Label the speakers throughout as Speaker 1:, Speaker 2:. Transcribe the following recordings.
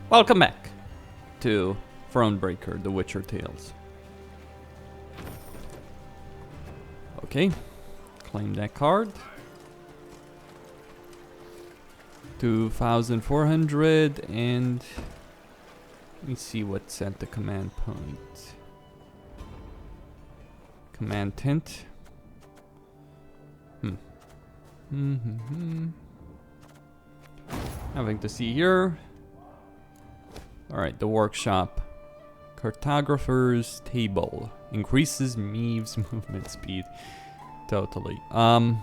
Speaker 1: Welcome back to Thronebreaker, The Witcher Tales. Okay, claim that card. 2,400 and let me see what's at the command point. Command tent. Having to see here. Alright, the workshop. Cartographer's table. Increases Meve's movement speed. Totally. That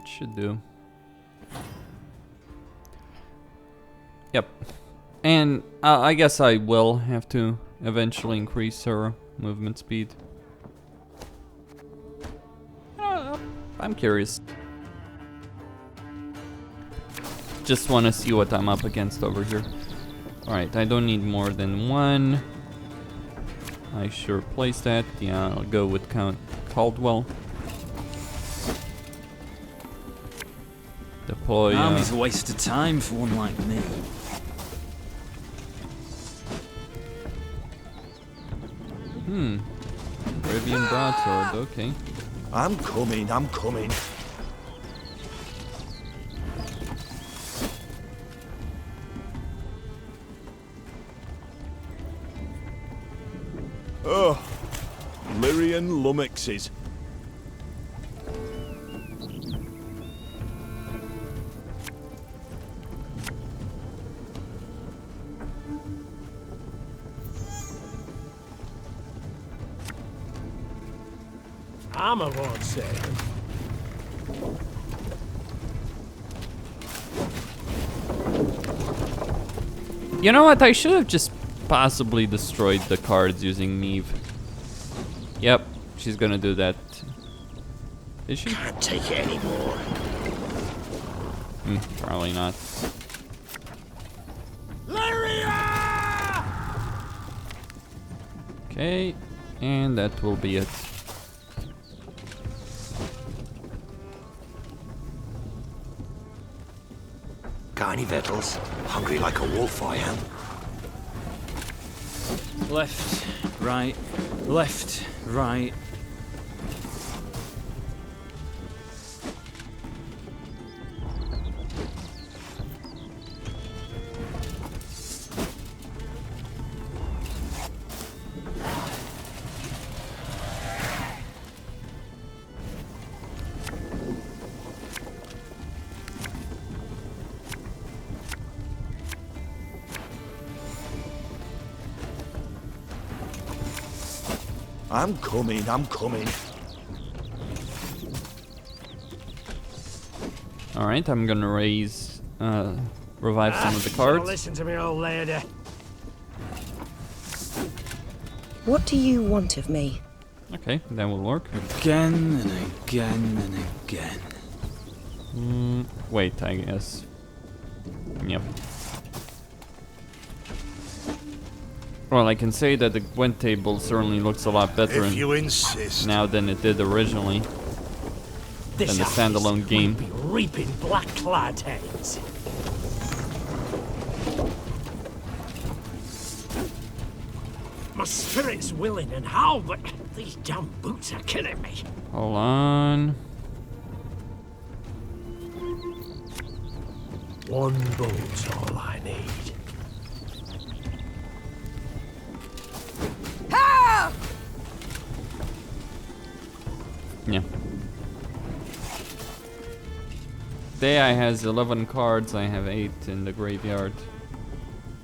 Speaker 1: should do. Yep. And I guess I will have to eventually increase her movement speed. I'm curious. Just want to see what I'm up against over here. Alright, I don't need more than one. I sure place that. Yeah, I'll go with Count Caldwell. Deploy.
Speaker 2: Army's a waste of time for one like me.
Speaker 1: Arabian broadsword, okay.
Speaker 3: I'm coming, I'm coming. Oh, Lyrian lummoxes.
Speaker 4: Armor won't save him.
Speaker 1: You know what? I should have just possibly destroyed the cards using Meve. Yep, she's gonna do that. Is she?
Speaker 3: Can't take it anymore.
Speaker 1: Probably not.
Speaker 3: Lyria!
Speaker 1: Okay, and that will be it.
Speaker 3: Got any victuals? Hungry like a wolf I am.
Speaker 2: Left, right, left, right.
Speaker 3: I'm coming, I'm coming.
Speaker 1: Alright, I'm gonna revive some of the cards.
Speaker 4: Listen to me, old lady.
Speaker 5: What do you want of me?
Speaker 1: Okay, that will work.
Speaker 2: Again and again and again.
Speaker 1: Wait, I guess. Yep. Well, I can say that the Gwent table certainly looks a lot better
Speaker 3: If you insist.
Speaker 1: now than it did originally. Than the standalone game.
Speaker 4: Be reaping black-clad heads. My spirit's willing and how, but these damn boots are killing me.
Speaker 1: Hold on.
Speaker 4: One boat's all I need.
Speaker 1: Yeah. Dea has 11 cards, I have 8 in the graveyard.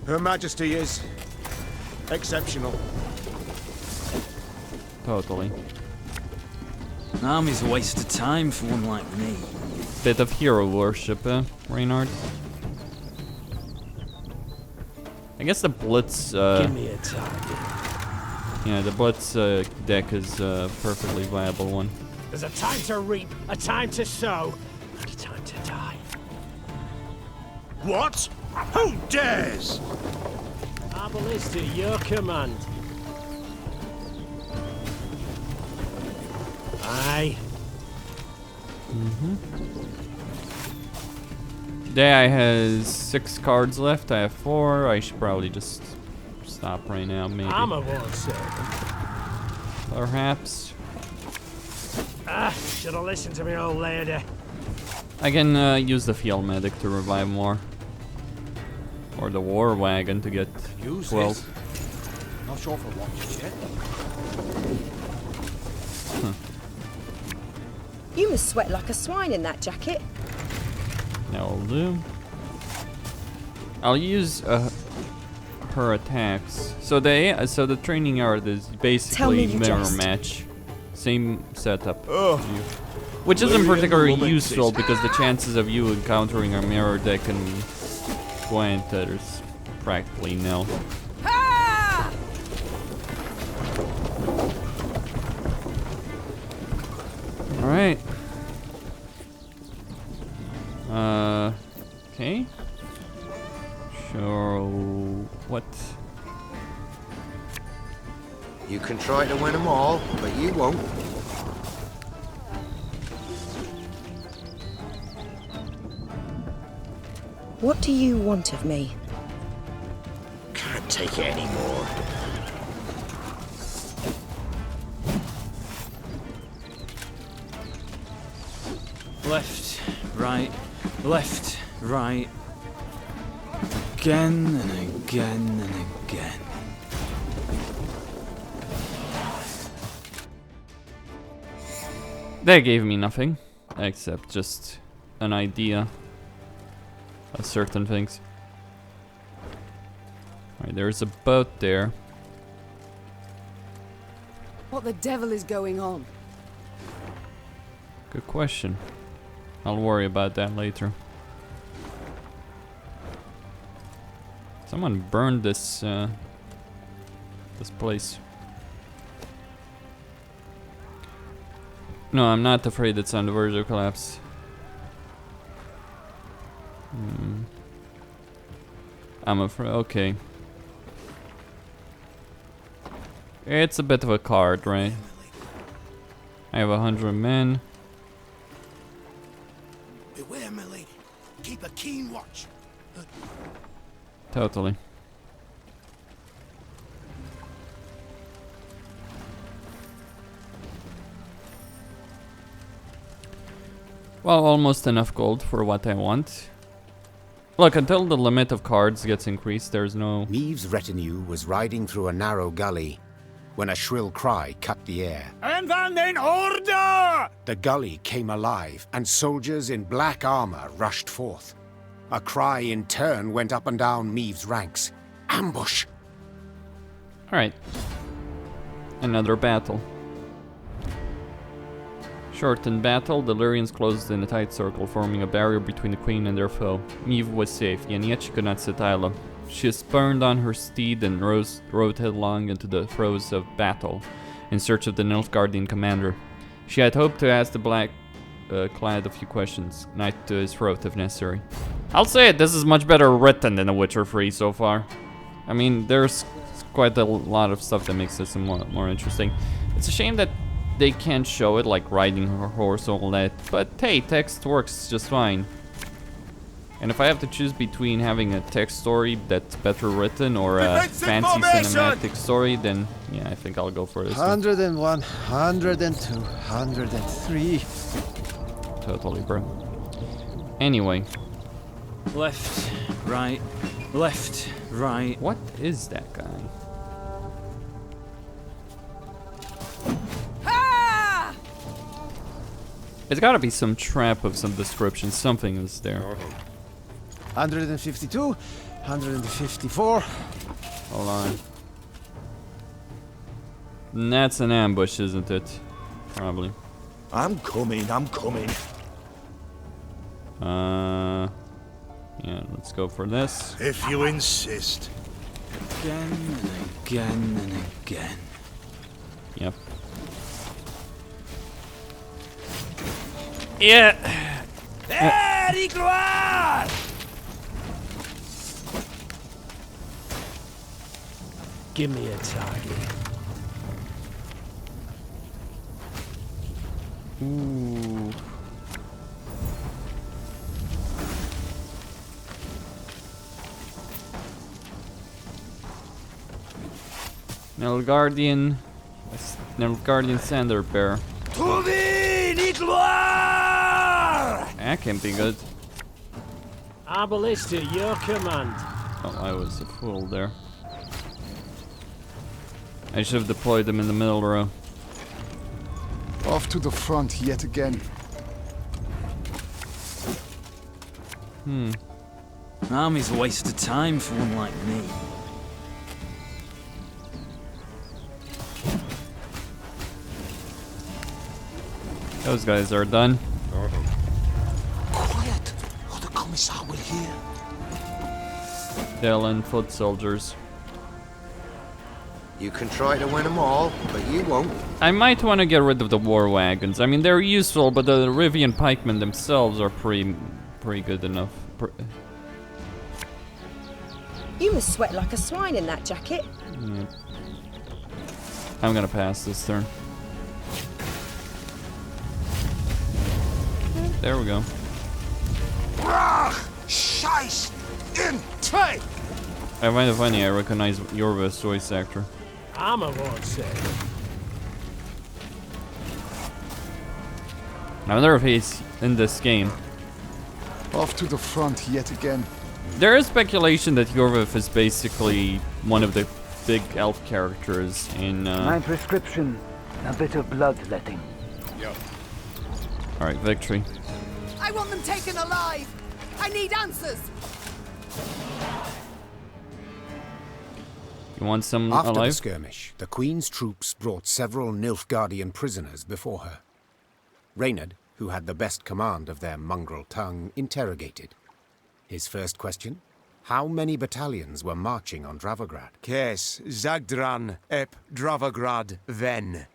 Speaker 3: Her Majesty is exceptional.
Speaker 1: Totally.
Speaker 2: Army's a waste of time for one like me.
Speaker 1: Bit of hero worship, Reynard? I guess the Blitz,
Speaker 4: Give me a target.
Speaker 1: yeah, the Blitz deck is a perfectly viable one.
Speaker 4: There's a time to reap, a time to sow, and a time to die.
Speaker 3: What? Who dares?
Speaker 4: Abel is to your command. Aye.
Speaker 1: Guy has 6 cards left. I have 4. I should probably just stop right now, maybe.
Speaker 4: Armor won't serve.
Speaker 1: Perhaps.
Speaker 4: Should have listened to me old lady.
Speaker 1: I can use the field medic to revive more. Or the war wagon to get
Speaker 3: Use
Speaker 1: 12.
Speaker 3: this. Not sure for what just yet.
Speaker 5: You must sweat like a swine in that jacket.
Speaker 1: That'll do. I'll use her attacks. So the training yard is basically
Speaker 5: you
Speaker 1: mirror
Speaker 5: jest.
Speaker 1: match. Same setup. Which isn't particularly useful because the chances of you encountering a mirror deck in Gwent is practically nil. Alright. Okay. Sure. What?
Speaker 3: You can try to win them all, but you won't.
Speaker 5: What do you want of me?
Speaker 3: Can't take it anymore.
Speaker 2: Left, right, left, right. Again and again and again.
Speaker 1: That gave me nothing, except just an idea of certain things. Alright, there's a boat there.
Speaker 6: What the devil is going on?
Speaker 1: Good question. I'll worry about that later. Someone burned this this place. No, I'm not afraid it's on the verge of collapse. I'm afraid. Okay. It's a bit of a card, right? I have 100 men.
Speaker 3: Beware, my lady. Keep a keen watch.
Speaker 1: Totally. Well, almost enough gold for what I want. Look, until the limit of cards gets increased, there's no...
Speaker 7: Meve's retinue was riding through a narrow gully when a shrill cry cut the air.
Speaker 2: Anvand in order!
Speaker 7: The gully came alive, and soldiers in black armor rushed forth. A cry in turn went up and down Meve's ranks. Ambush!
Speaker 1: Alright. Another battle. Shortened battle, the Lyrians closed in a tight circle, forming a barrier between the queen and their foe. Meve was safe, and yet she could not sit idle. She spurned on her steed and rode headlong into the throes of battle, in search of the Niflgaardian commander. She had hoped to ask the black-clad a few questions, knife to his throat if necessary. I'll say it, this is much better written than The Witcher 3 so far. I mean, there's quite a lot of stuff that makes this more interesting. It's a shame that they can't show it, like riding her horse, all that, but hey, text works just fine. And if I have to choose between having a text story that's better written or a fancy cinematic story, then yeah, I think I'll go for this one.
Speaker 8: 101, 102, 103.
Speaker 1: Totally, bro. Anyway.
Speaker 2: Left, right, left, right.
Speaker 1: What is that guy? It's gotta be some trap of some description. Something is there.
Speaker 8: 152, 154.
Speaker 1: Hold on. And that's an ambush, isn't it? Probably.
Speaker 3: I'm coming, I'm coming.
Speaker 1: Yeah, let's go for this.
Speaker 3: If you insist.
Speaker 2: Again and again and again.
Speaker 1: Yep. Yeah.
Speaker 2: Regrouping!
Speaker 4: Give me a target.
Speaker 1: Ooh. Nilfgaardian Sander Bear. That can be good.
Speaker 4: Arbalist to your command.
Speaker 1: Oh, I was a fool there. I should have deployed them in the middle row.
Speaker 9: Off to the front yet again.
Speaker 2: Army's a waste of time for one like me.
Speaker 1: Those guys are done.
Speaker 3: Quiet, or the Commissar will hear.
Speaker 1: Dalen foot soldiers.
Speaker 3: You can try to win them all, but you won't.
Speaker 1: I might want to get rid of the war wagons. I mean, they're useful, but the Rivian pikemen themselves are pretty good enough.
Speaker 5: You must sweat like a swine in that jacket.
Speaker 1: Yeah. I'm gonna pass this turn. There we go.
Speaker 7: Scheiß! In tray!
Speaker 1: I find it funny, I recognize Yorva's voice actor.
Speaker 4: Armor won't say.
Speaker 1: I wonder if he's in this game.
Speaker 9: Off to the front yet again.
Speaker 1: There is speculation that Yorvith is basically one of the big elf characters in
Speaker 10: My prescription, a bit of bloodletting.
Speaker 1: Alright, victory.
Speaker 6: I want them taken alive! I need answers!
Speaker 1: You want some
Speaker 7: After the
Speaker 1: alive?
Speaker 7: skirmish, the Queen's troops brought several Nilfgaardian prisoners before her. Reynard, who had the best command of their mongrel tongue, interrogated. His first question: how many battalions were marching on Dravograd?
Speaker 8: Kes, Zagdran, ep Dravograd, ven.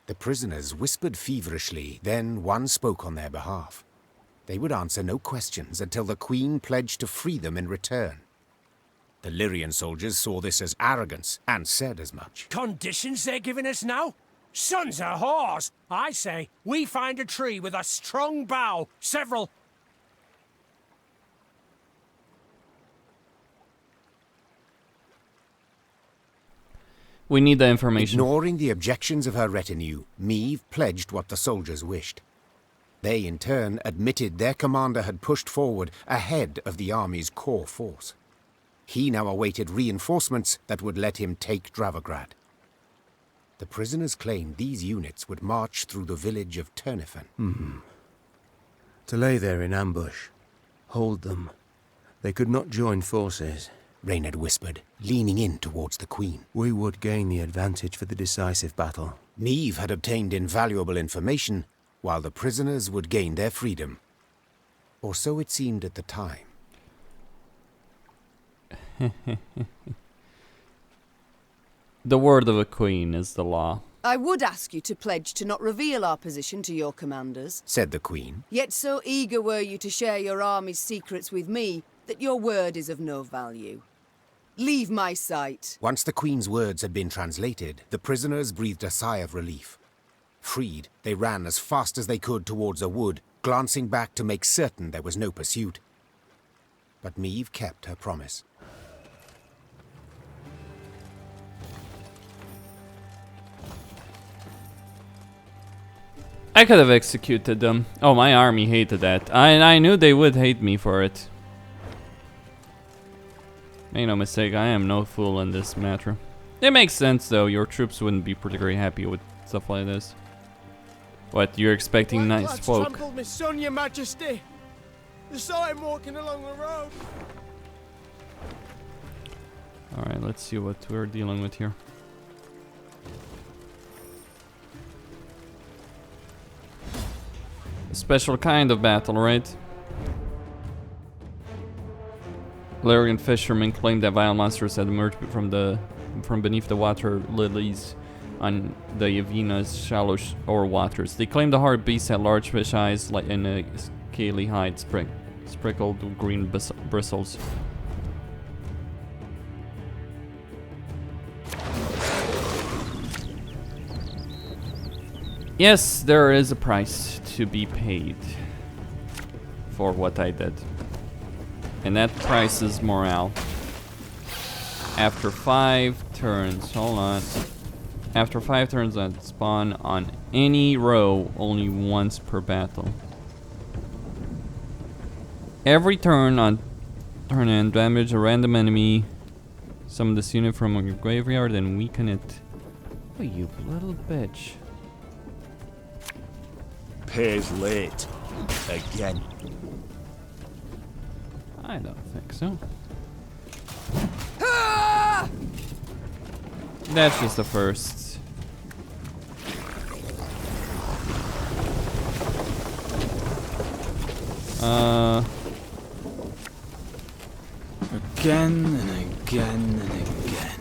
Speaker 7: The prisoners whispered feverishly, then one spoke on their behalf. They would answer no questions until the Queen pledged to free them in return. The Lyrian soldiers saw this as arrogance and said as much.
Speaker 4: Conditions they're giving us now? Sons of whores! I say, we find a tree with a strong bough, several...
Speaker 1: We need the information.
Speaker 7: Ignoring the objections of her retinue, Meve pledged what the soldiers wished. They, in turn, admitted their commander had pushed forward ahead of the army's core force. He now awaited reinforcements that would let him take Dravograd. The prisoners claimed these units would march through the village of Turnofin.
Speaker 8: To lay there in ambush. Hold them. They could not join forces.
Speaker 7: Reynard whispered, leaning in towards the Queen.
Speaker 8: We would gain the advantage for the decisive battle.
Speaker 7: Meve had obtained invaluable information, while the prisoners would gain their freedom. Or so it seemed at the time.
Speaker 1: The word of a queen is the law.
Speaker 6: I would ask you to pledge to not reveal our position to your commanders.
Speaker 7: Said the Queen.
Speaker 6: Yet so eager were you to share your army's secrets with me that your word is of no value. Leave my sight.
Speaker 7: Once the Queen's words had been translated, the prisoners breathed a sigh of relief. Freed, they ran as fast as they could towards a wood, glancing back to make certain there was no pursuit. But Meve kept her promise.
Speaker 1: I could have executed them. Oh, my army hated that. I knew they would hate me for it. Make no mistake, I am no fool in this matter. It makes sense though, your troops wouldn't be particularly happy with stuff like this. What, you're expecting nice folk?
Speaker 8: trampled my son, your majesty. I saw him walking along the road.
Speaker 1: Alright, let's see what we're dealing with here. A special kind of battle, right? Lyrian fishermen claimed that vile monsters had emerged from beneath the water lilies on the Yavina's shallow shore waters. They claimed the hard beast had large fish eyes and a scaly hide sprinkled with green bristles. Yes, there is a price to be paid for what I did. And that price is morale. After 5 turns. Hold on. After 5 turns, I spawn on any row only once per battle. Every turn on turn end, damage a random enemy. Summon this unit from your graveyard and weaken it. Oh, you little bitch.
Speaker 2: Pays late. Again.
Speaker 1: I don't think so. That's just the first.
Speaker 2: Again and again and again.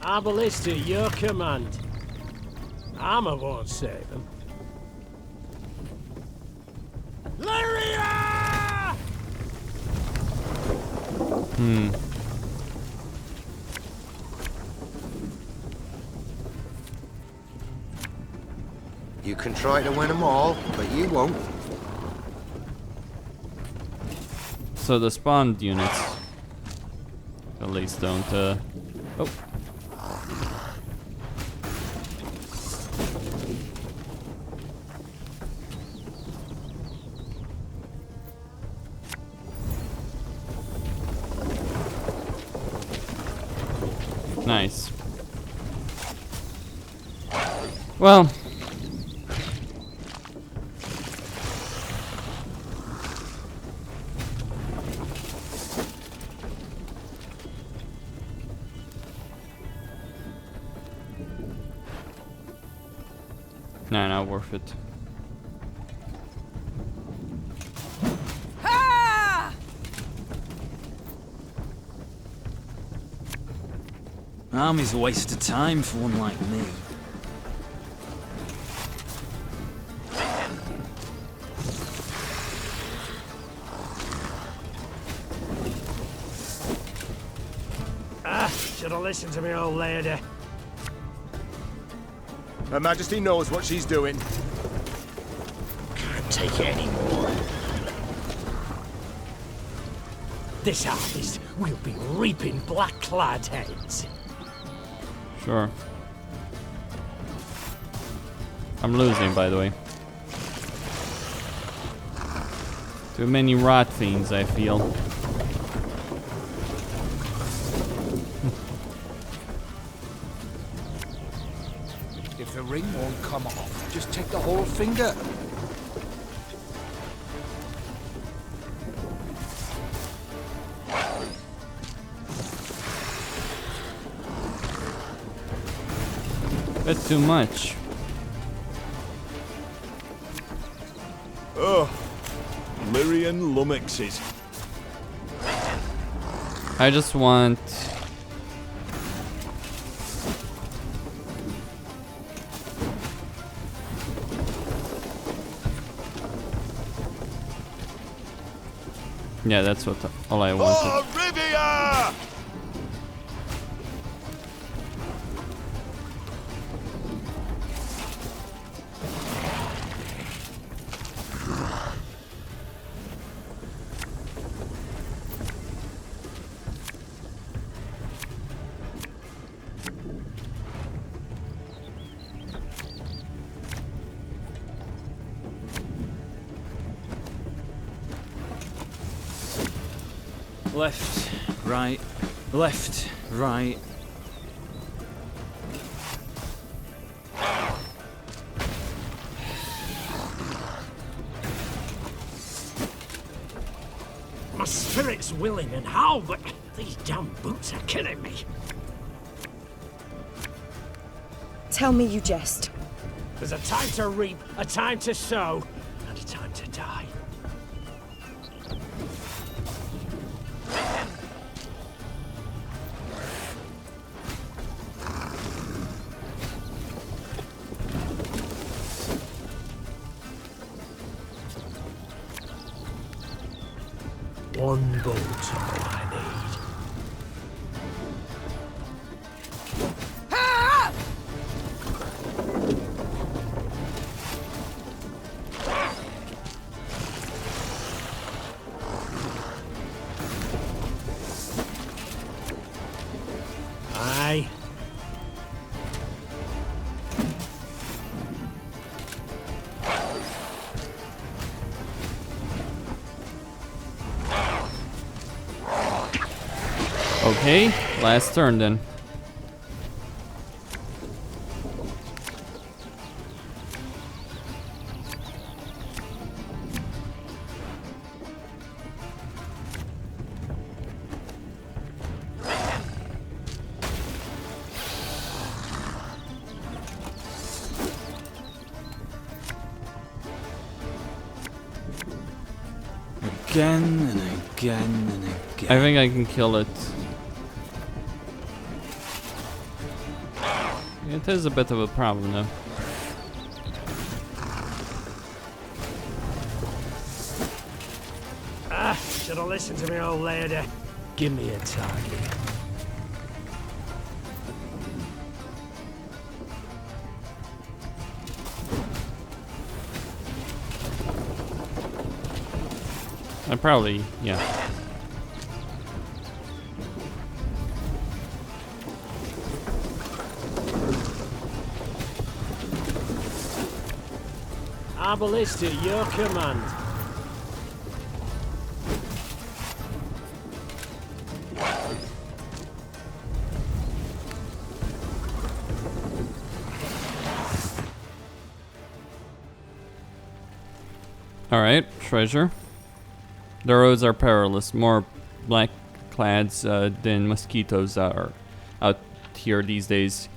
Speaker 4: Our ballista, your command. Armor won't save them. Lyria!
Speaker 3: You can try to win them all, but you won't.
Speaker 1: So the spawned units at least don't oh. Nice. Well, nah, not worth it.
Speaker 2: Army's a waste of time for one like me.
Speaker 4: Should have listened to me, old lady.
Speaker 8: Her Majesty knows what she's doing.
Speaker 3: Can't take it anymore.
Speaker 4: This harvest, we'll be reaping black-clad heads.
Speaker 1: Sure. I'm losing, by the way. Too many rot fiends, I feel.
Speaker 10: If the ring won't come off, just take the whole finger.
Speaker 1: That's too much.
Speaker 8: Oh, Lyrian lummoxes.
Speaker 1: I just want... Yeah, that's what all I wanted.
Speaker 8: Oh, Rivia!
Speaker 2: Left, right, left, right.
Speaker 4: My spirit's willing and how, but these damn boots are killing me.
Speaker 5: Tell me you jest.
Speaker 4: There's a time to reap, a time to sow, and a time to die. One bolt's all I need.
Speaker 1: Okay, last turn then.
Speaker 2: Again and again and again.
Speaker 1: I think I can kill it. It is a bit of a problem though.
Speaker 4: Should have listened to me old lady. Give me a target.
Speaker 1: I probably, yeah.
Speaker 4: Our ballista, your command.
Speaker 1: Alright, treasure. The roads are perilous. More black clads than mosquitoes are out here these days.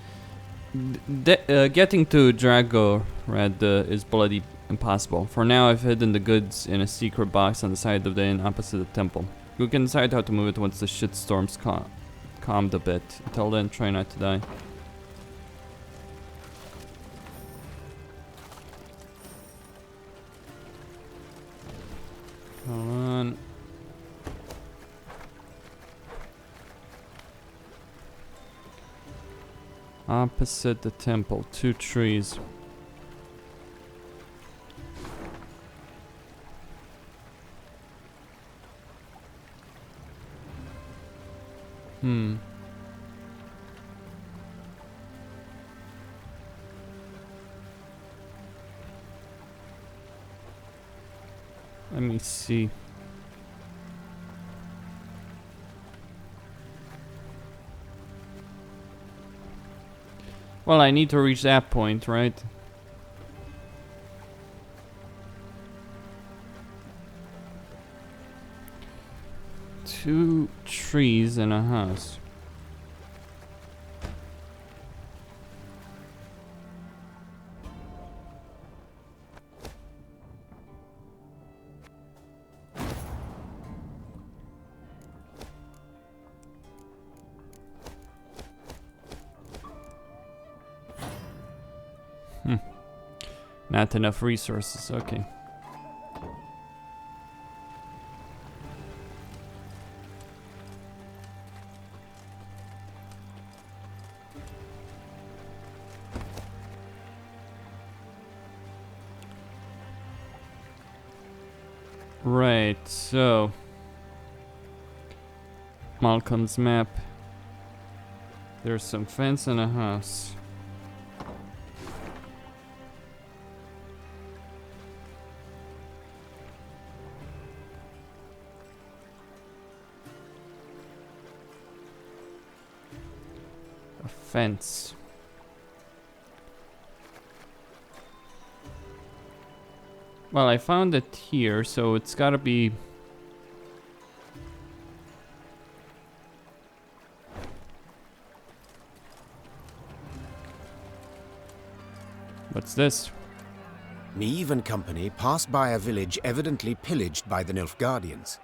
Speaker 1: Getting to Dravograd is bloody impossible. For now, I've hidden the goods in a secret box on the side of the inn opposite the temple. We can decide how to move it once the shitstorm's calmed a bit. Until then, try not to die. Come on. Opposite the temple, 2 trees. Let me see. Well, I need to reach that point, right? Two trees and a house. Not enough resources, okay. Right, so Malcolm's map. There's some fence and a house. A fence. Well, I found it here, so it's gotta be... What's this?
Speaker 7: Meve and company passed by a village evidently pillaged by the Niflgaardians.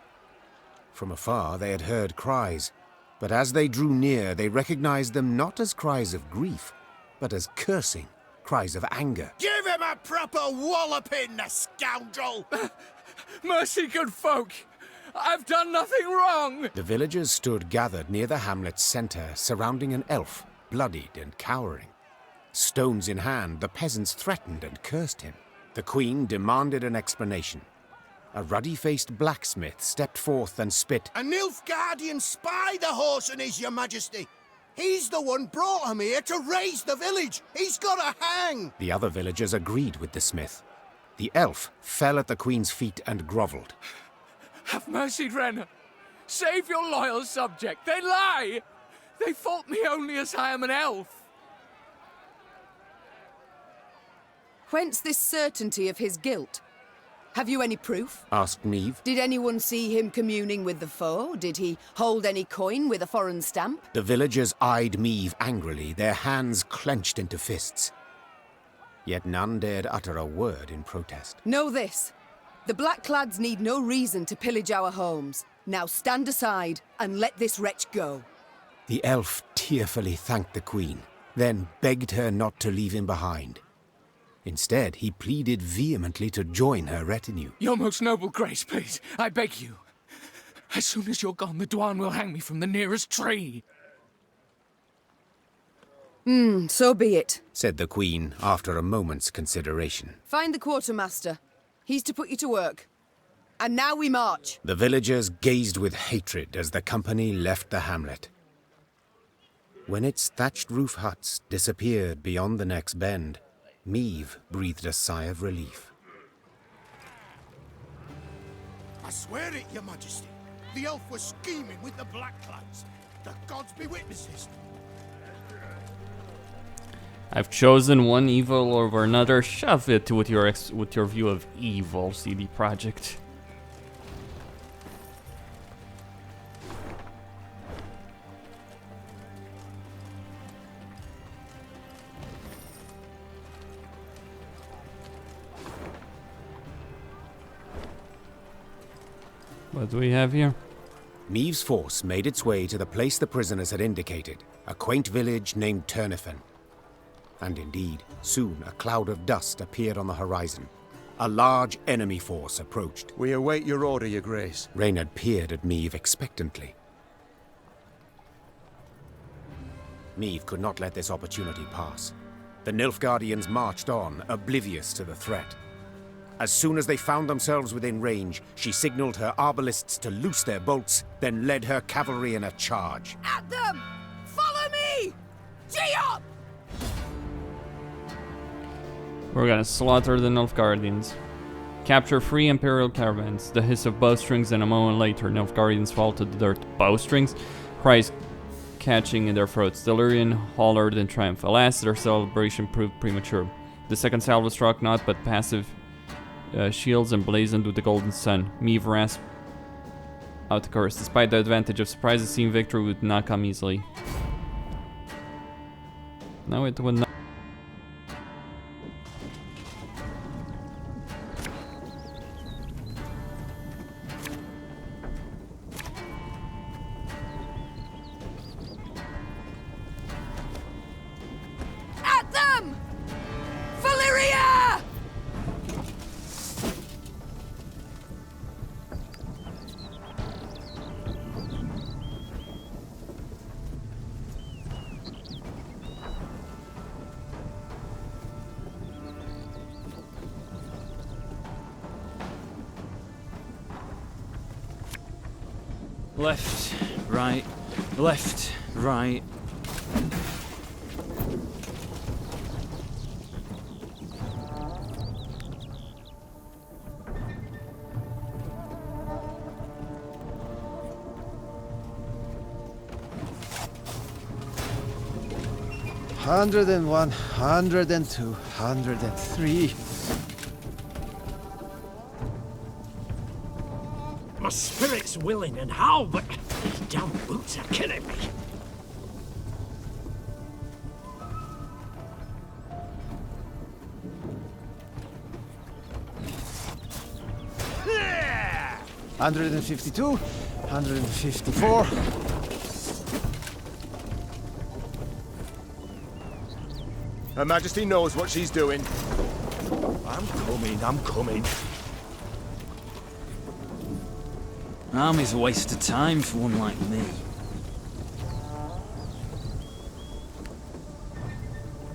Speaker 7: From afar they had heard cries, but as they drew near they recognized them not as cries of grief, but as cursing, cries of anger.
Speaker 3: Give him a proper walloping, the scoundrel!
Speaker 10: Mercy, good folk! I've done nothing wrong!
Speaker 7: The villagers stood gathered near the hamlet's center, surrounding an elf, bloodied and cowering. Stones in hand, the peasants threatened and cursed him. The queen demanded an explanation. A ruddy-faced blacksmith stepped forth and spit.
Speaker 3: A Nilfgaardian spy the horse and is, your majesty. He's the one brought him here to raise the village. He's got to hang.
Speaker 7: The other villagers agreed with the smith. The elf fell at the queen's feet and grovelled.
Speaker 10: Have mercy, Ren. Save your loyal subject. They lie! They fault me only as I am an elf.
Speaker 6: Whence this certainty of his guilt? Have you any proof?
Speaker 7: Asked Meve.
Speaker 6: Did anyone see him communing with the foe? Did he hold any coin with a foreign stamp?
Speaker 7: The villagers eyed Meve angrily, their hands clenched into fists. Yet none dared utter a word in protest.
Speaker 6: Know this. The Blackclads need no reason to pillage our homes. Now stand aside and let this wretch go.
Speaker 7: The elf tearfully thanked the queen, then begged her not to leave him behind. Instead, he pleaded vehemently to join her retinue.
Speaker 10: Your most noble grace, please, I beg you. As soon as you're gone, the Dwan will hang me from the nearest tree.
Speaker 6: So be it,
Speaker 7: said the queen after a moment's consideration.
Speaker 6: Find the quartermaster. He's to put you to work. And now we march.
Speaker 7: The villagers gazed with hatred as the company left the hamlet. When its thatched roof huts disappeared beyond the next bend, Meve breathed a sigh of relief.
Speaker 3: I swear it, your majesty. The elf was scheming with the Blackclads. The gods be witnesses.
Speaker 1: I've chosen one evil over another. Shove it with your view of evil, CD Projekt. What do we have here?
Speaker 7: Meve's force made its way to the place the prisoners had indicated, a quaint village named Turnofin. And indeed, soon a cloud of dust appeared on the horizon. A large enemy force approached.
Speaker 8: We await your order, your grace.
Speaker 7: Reynard peered at Meve expectantly. Meve could not let this opportunity pass. The Nilfgaardians marched on, oblivious to the threat. As soon as they found themselves within range, she signaled her arbalists to loose their bolts, then led her cavalry in a charge.
Speaker 6: At them! Follow me! Gee up!
Speaker 1: We're gonna slaughter the Nilfgaardians. Capture 3 Imperial caravans. The hiss of bowstrings, and a moment later, Nilfgaardians fall to the dirt. Bowstrings? Cries catching in their throats. The Lyrian hollered in triumph. Alas, their celebration proved premature. The second salvo struck not but passive shields emblazoned with the golden sun. Meve rasped out the curse. Despite the advantage of surprise, it seemed victory would not come easily. No, it would not.
Speaker 6: At them! Valyria!
Speaker 2: Left, right, left, right.
Speaker 8: Hundred and 1, 102, 103.
Speaker 4: My spirit's willing and how, but these damn boots are killing me. Yeah!
Speaker 8: 152, 154.
Speaker 11: Her Majesty knows what she's doing.
Speaker 4: I'm coming.
Speaker 2: Army's a waste of time for one like me.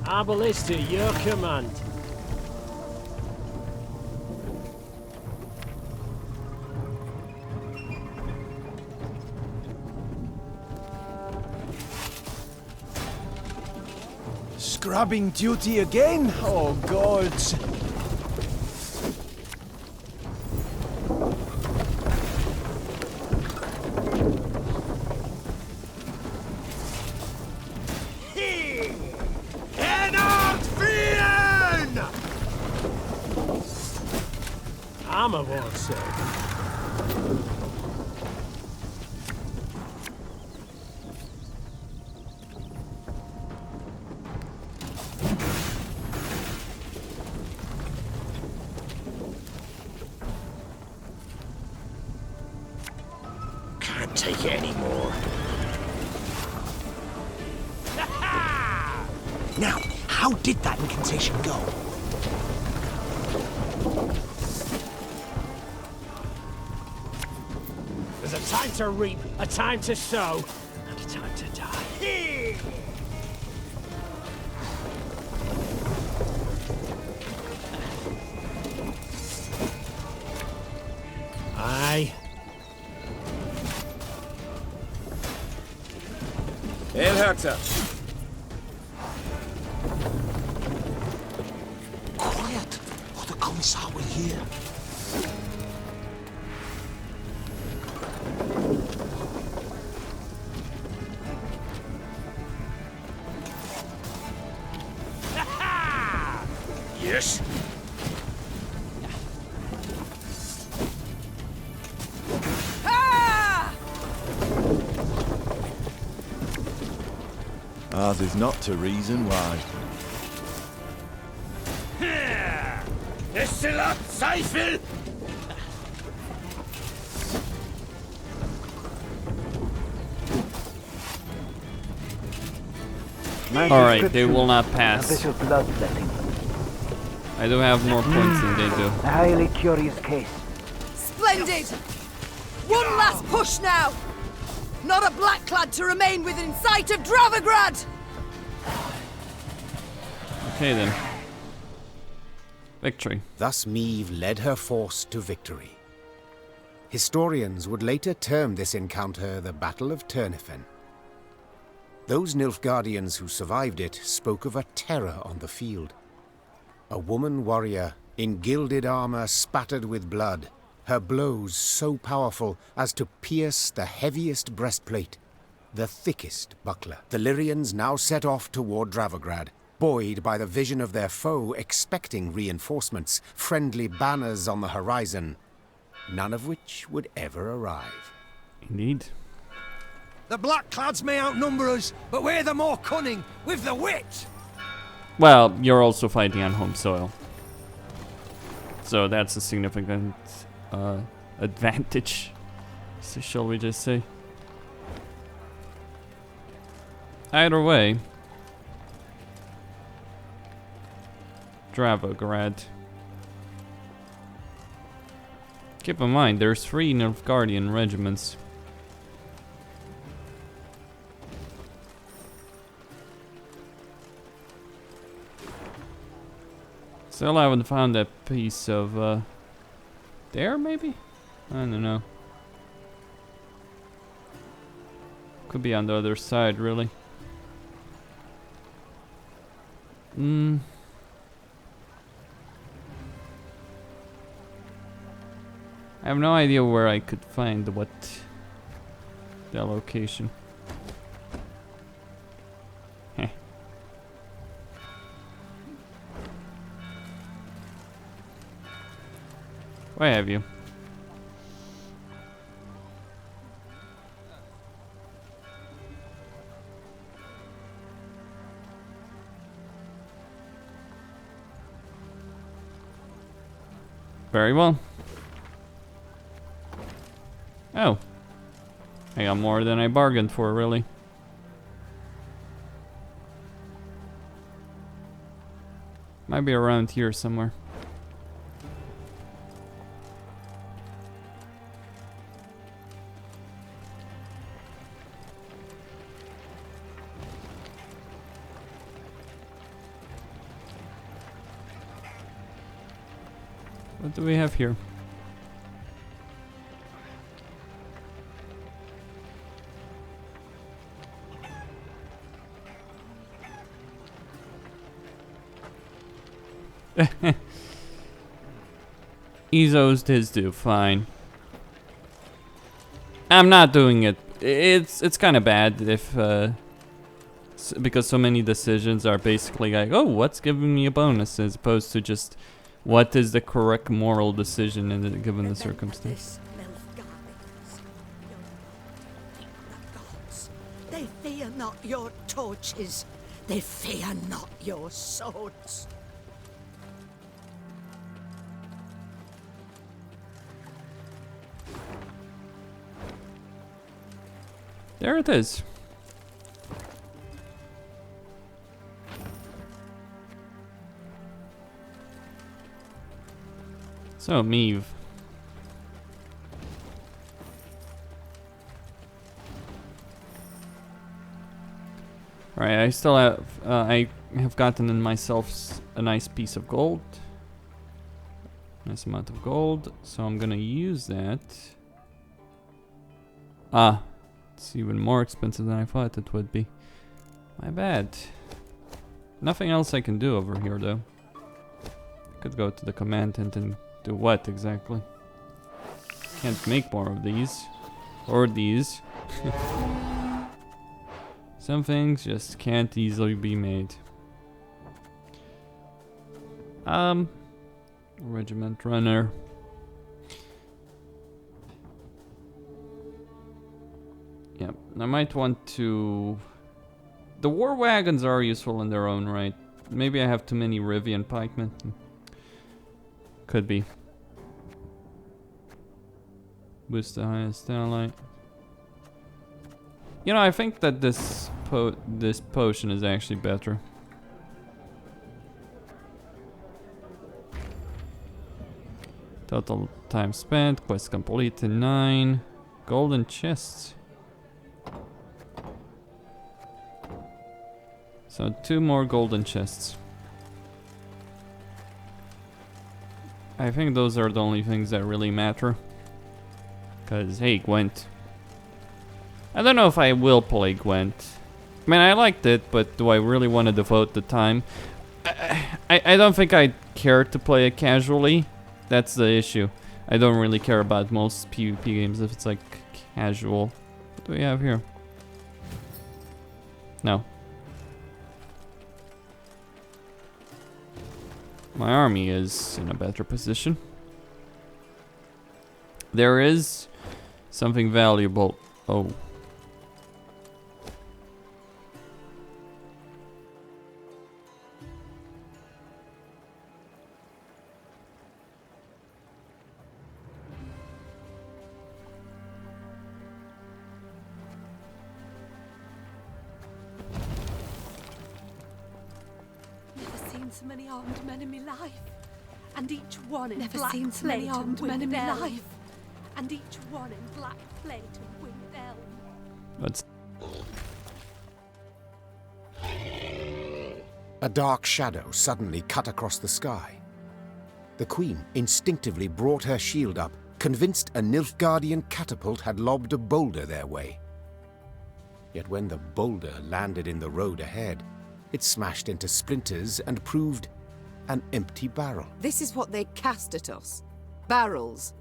Speaker 4: Arbalista, your command.
Speaker 8: Scrubbing duty again? Oh, gods.
Speaker 4: for war's sake.
Speaker 3: Can't take it anymore. Now, how did that incantation go?
Speaker 4: There's a time to reap, a time to sow, and a time to die. Aye.
Speaker 11: El Herta.
Speaker 3: Quiet, or the Commissar will hear. Yes?
Speaker 11: Ours is not to reason why.
Speaker 3: Estella, Seifel!
Speaker 1: Alright, they will not pass.
Speaker 12: Official bloodletting.
Speaker 1: I do have more points than they do.
Speaker 12: A highly curious case.
Speaker 6: Splendid! One last push now! Not a blackclad to remain within sight of Dravograd!
Speaker 1: Okay then. Victory.
Speaker 7: Thus Meve led her force to victory. Historians would later term this encounter the Battle of Turnofin. Those Nilfgaardians who survived it spoke of a terror on the field. A woman warrior in gilded armor spattered with blood, her blows so powerful as to pierce the heaviest breastplate, the thickest buckler. The Lyrians now set off toward Dravograd, buoyed by the vision of their foe expecting reinforcements, friendly banners on the horizon, none of which would ever arrive.
Speaker 1: Indeed.
Speaker 4: The Blackclads may outnumber us, but we're the more cunning, with the wit!
Speaker 1: Well, you're also fighting on home soil. So that's a significant advantage, so shall we just say. Either way, Dravograd. Keep in mind, there's 3 Nilfgaardian regiments. Still haven't found that piece of, there maybe? I don't know. Could be on the other side, really. I have no idea where I could find what the location. Heh. Why have you? Very well. Oh. I got more than I bargained for, really. Might be around here somewhere. What do we have here? He's owed his due, fine. I'm not doing it. It's kind of bad if because so many decisions are basically like, oh, what's giving me a bonus, as opposed to just What is the correct moral decision in the, given the circumstance?
Speaker 3: They fear not your torches. They fear not your swords.
Speaker 1: There it is. So, Meve. Alright, I still have, I have gotten in myself a nice piece of gold. Nice amount of gold, so I'm gonna use that. Ah, it's even more expensive than I thought it would be. My bad. Nothing else I can do over here though. I could go to the command tent and do what exactly? Can't make more of these. Or these. Some things just can't easily be made. Regiment runner. Yep, I might want to... The war wagons are useful in their own right. Maybe I have too many Rivian pikemen. Could be. Boost the highest ally. You know, I think that this potion is actually better. Total time spent, quest completed 9. Golden chests. So 2 more golden chests. I think those are the only things that really matter. Cause hey, Gwent. I don't know if I will play Gwent. I mean, I liked it, but do I really want to devote the time? I don't think I care to play it casually. That's the issue. I don't really care about most PvP games if it's like casual. What do we have here? No. My army is in a better position. There is something valuable. Oh.
Speaker 13: So many armed men in my life, and each one in
Speaker 14: Never
Speaker 13: black
Speaker 14: seen so many
Speaker 13: plate
Speaker 14: armed
Speaker 13: and
Speaker 14: men in
Speaker 13: winged
Speaker 14: my
Speaker 13: elm.
Speaker 14: life.
Speaker 13: And each one in black plate and winged elm.
Speaker 1: Let's...
Speaker 7: A dark shadow suddenly cut across the sky. The Queen instinctively brought her shield up, convinced a Niflgaardian catapult had lobbed a boulder their way. Yet when the boulder landed in the road ahead, it smashed into splinters and proved an empty barrel.
Speaker 6: This is what they cast at us. Barrels.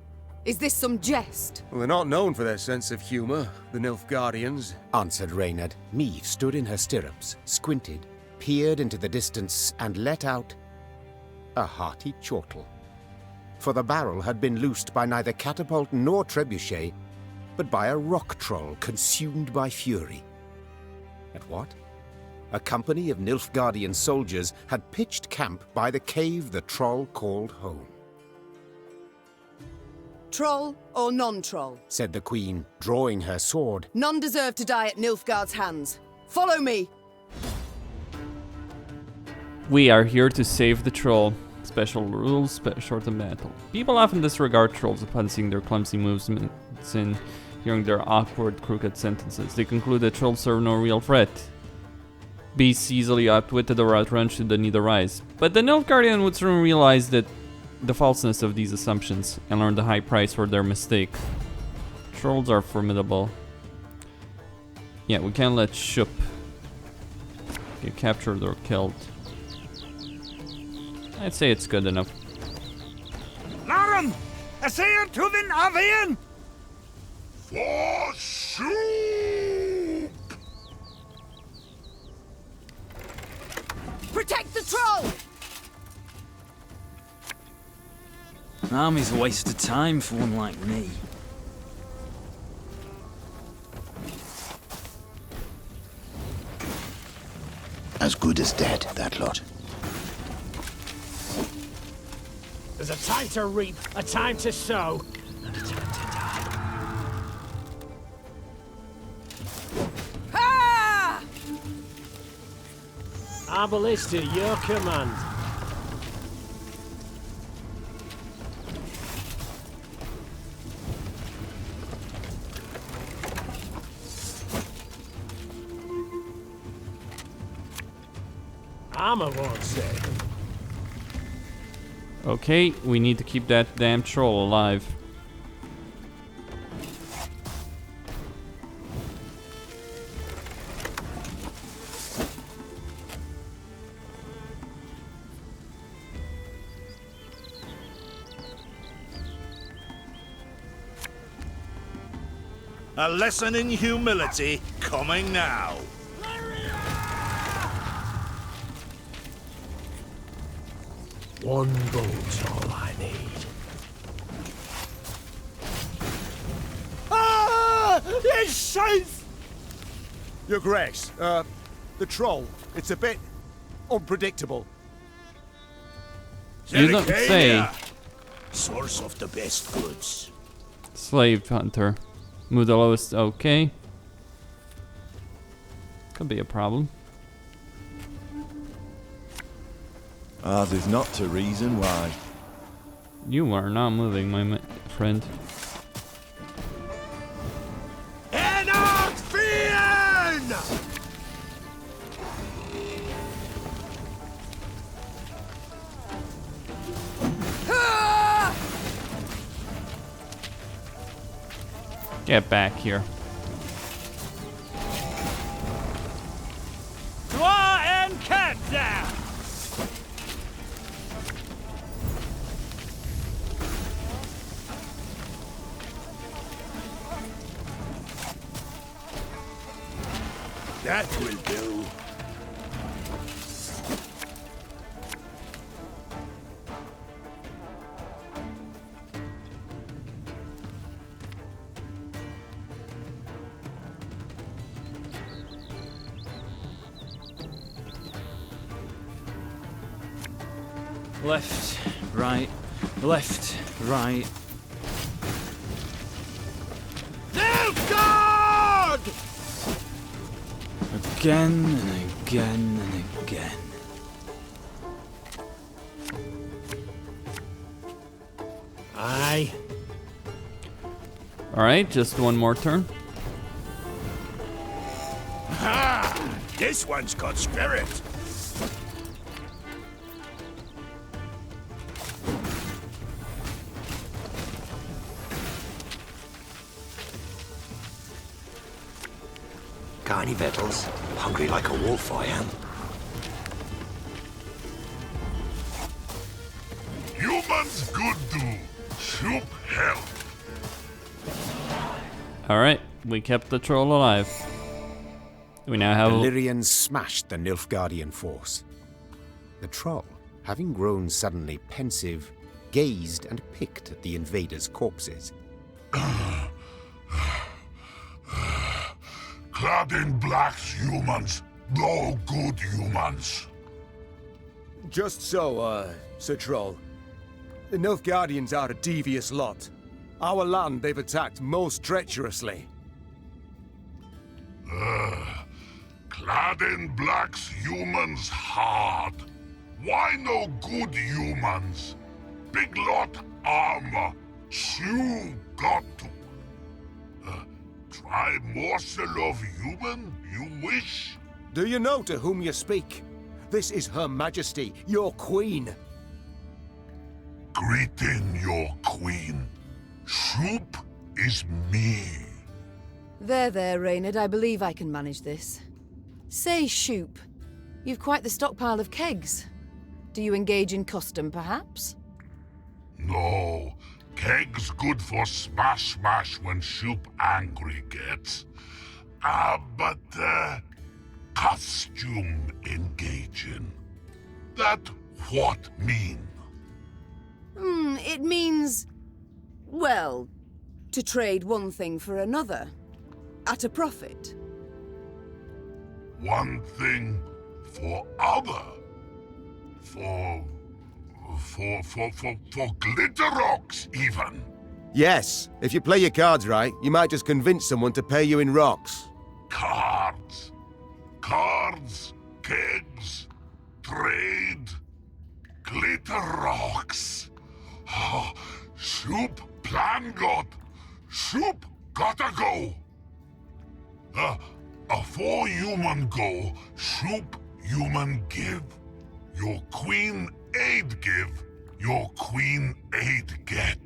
Speaker 6: Is this some jest?
Speaker 8: Well, they're not known for their sense of humor, the Nilfgaardians,
Speaker 7: answered Reynard. Meve stood in her stirrups, squinted, peered into the distance, and let out a hearty chortle. For the barrel had been loosed by neither catapult nor trebuchet, but by a rock troll consumed by fury. At what? A company of Nilfgaardian soldiers had pitched camp by the cave the troll called home.
Speaker 6: Troll or non-troll?
Speaker 7: Said the Queen, drawing her sword.
Speaker 6: None deserve to die at Nilfgaard's hands. Follow me!
Speaker 1: We are here to save the troll. Special rules, shorten battle. People often disregard trolls upon seeing their clumsy movements and hearing their awkward, crooked sentences. They conclude that trolls serve no real threat. Beasts easily outwitted or outrun should the need arise. But the Nilfgaardian would soon realize that the falseness of these assumptions and learn the high price for their mistake. Trolls are formidable. Yeah, we can't let Shoop get captured or killed. I'd say it's good enough.
Speaker 4: Lauren! Assail to the Navian!
Speaker 3: For Shoop!
Speaker 6: Protect the troll!
Speaker 2: Army's a waste of time for one like me.
Speaker 3: As good as dead, that lot.
Speaker 4: There's a time to reap, a time to sow, and a time to die.
Speaker 6: Ah!
Speaker 4: Our ballista, your command. Armor won't save.
Speaker 1: Okay, we need to keep that damn troll alive.
Speaker 14: A lesson in humility coming now.
Speaker 4: One bolt's all I need.
Speaker 11: Ah! It's safe! Your Grace, the troll, it's a bit unpredictable.
Speaker 1: You don't say.
Speaker 3: Source of the best goods.
Speaker 1: Slave hunter. Move the lowest. Okay. Could be a problem.
Speaker 14: Ours is not to reason why.
Speaker 1: You are not moving, my friend. Get back here.
Speaker 4: Draw and cut down!
Speaker 3: That will do.
Speaker 2: Left, right, left, right.
Speaker 3: Niflgaard!
Speaker 2: Again and again and again.
Speaker 4: Aye.
Speaker 1: Alright, just one more turn.
Speaker 3: Ha! This one's got spirit.
Speaker 12: Got any victuals? Hungry like a wolf, I am.
Speaker 15: Humans good do. Shoop help.
Speaker 1: Alright, we kept the troll alive. We now have...
Speaker 7: The Lyrians smashed the Nilfgaardian force. The troll, having grown suddenly pensive, gazed and picked at the invaders' corpses.
Speaker 15: Clad in blacks humans, no good humans.
Speaker 11: Just so, Sir Troll. The Nilfgaardians are a devious lot. Our land they've attacked most treacherously.
Speaker 15: Clad in blacks humans hard. Why no good humans? Big lot armor. Shoe got to. Try morsel of human, you wish?
Speaker 11: Do you know to whom you speak? This is Her Majesty, your queen.
Speaker 15: Greeting, your queen. Shoop is me.
Speaker 6: There, Reynard. I believe I can manage this. Say, Shoop, you've quite the stockpile of kegs. Do you engage in custom, perhaps?
Speaker 15: No. Kegs good for smash when Shoop angry gets. But costume engaging. That what mean?
Speaker 6: It means, well, to trade one thing for another. At a profit.
Speaker 15: One thing for other. For glitter rocks, even.
Speaker 11: Yes, if you play your cards right, you might just convince someone to pay you in rocks.
Speaker 15: Cards. Cards, kegs, trade, glitter rocks. Oh, Shoop plan got. Shoop gotta go. Afore human go, Shoop human give. Your queen aid give, your queen aid get.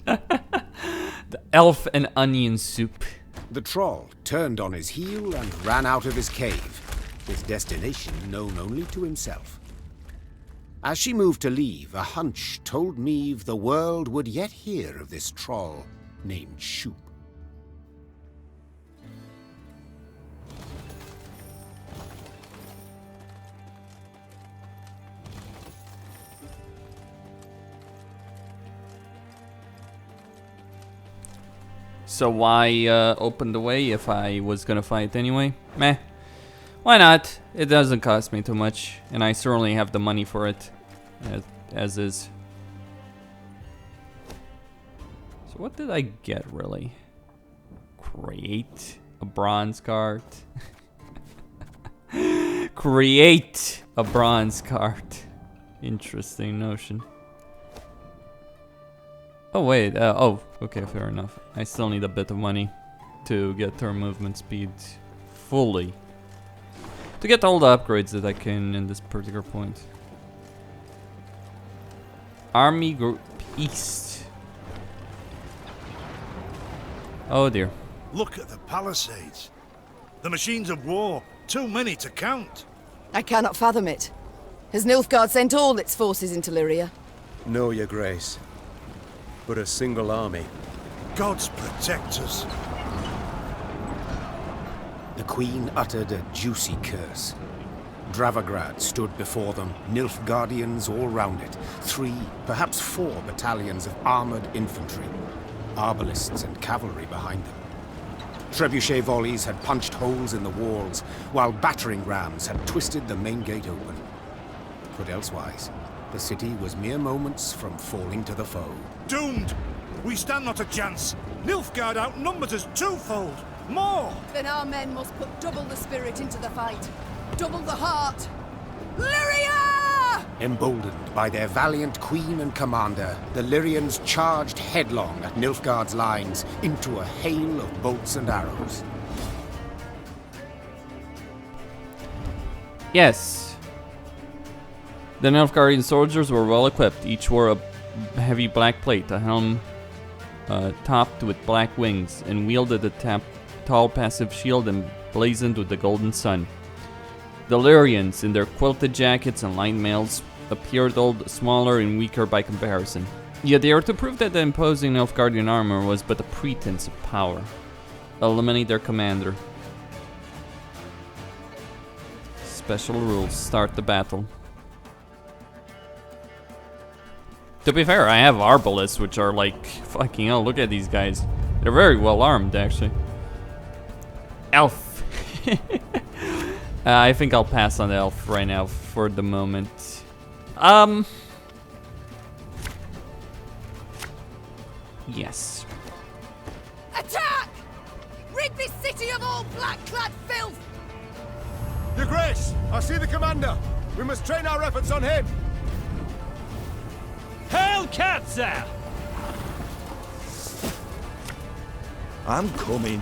Speaker 1: The elf and onion soup.
Speaker 7: The troll turned on his heel and ran out of his cave, his destination known only to himself. As she moved to leave, a hunch told Meve the world would yet hear of this troll named Shoop.
Speaker 1: So why open the way if I was gonna fight anyway? Meh. Why not? It doesn't cost me too much, and I certainly have the money for it, as is. So what did I get, really? Create a bronze card. Create a bronze card. Interesting notion. Oh wait, oh, okay, fair enough. I still need a bit of money to get turn movement speed fully. To get all the upgrades that I can in this particular point. Army Group East. Oh dear.
Speaker 16: Look at the palisades. The machines of war, too many to count.
Speaker 6: I cannot fathom it. Has Niflgaard sent all its forces into Lyria?
Speaker 8: No, your grace. But a single army.
Speaker 16: Gods protect us.
Speaker 7: The queen uttered a juicy curse. Dravograd stood before them, Nilfgaardians all round it, 3, perhaps 4 battalions of armoured infantry, arbalists and cavalry behind them. Trebuchet volleys had punched holes in the walls, while battering rams had twisted the main gate open. Put elsewise, the city was mere moments from falling to the foe.
Speaker 16: Doomed! We stand not a chance. Nilfgaard outnumbers us twofold. More!
Speaker 6: Then our men must put double the spirit into the fight. Double the heart. Lyria!
Speaker 7: Emboldened by their valiant queen and commander, the Lyrians charged headlong at Nilfgaard's lines into a hail of bolts and arrows.
Speaker 1: Yes. The Nilfgaardian soldiers were well equipped. Each wore a heavy black plate, a helm topped with black wings, and wielded a tall passive shield emblazoned with the golden sun. The Lyrians, in their quilted jackets and light mails, appeared smaller and weaker by comparison. Yet they were to prove that the imposing Nilfgaardian armor was but a pretense of power. Eliminate their commander. Special rules. Start the battle. To be fair, I have arbalists, which are like, fucking hell, look at these guys. They're very well armed, actually. Elf. I think I'll pass on the elf right now for the moment. Yes.
Speaker 6: Attack! Rid this city of all black-clad filth!
Speaker 11: Your Grace, I see the commander. We must train our efforts on him.
Speaker 4: Hail Katza!
Speaker 14: I'm coming.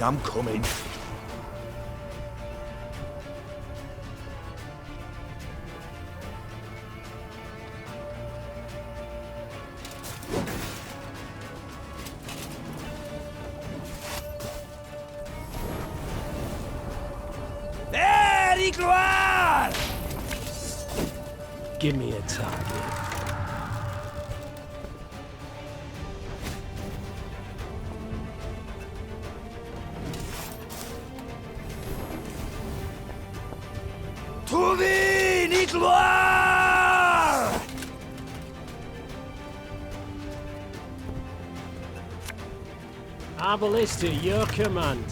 Speaker 4: Regrouping! Give me a target. Our ballista, your command.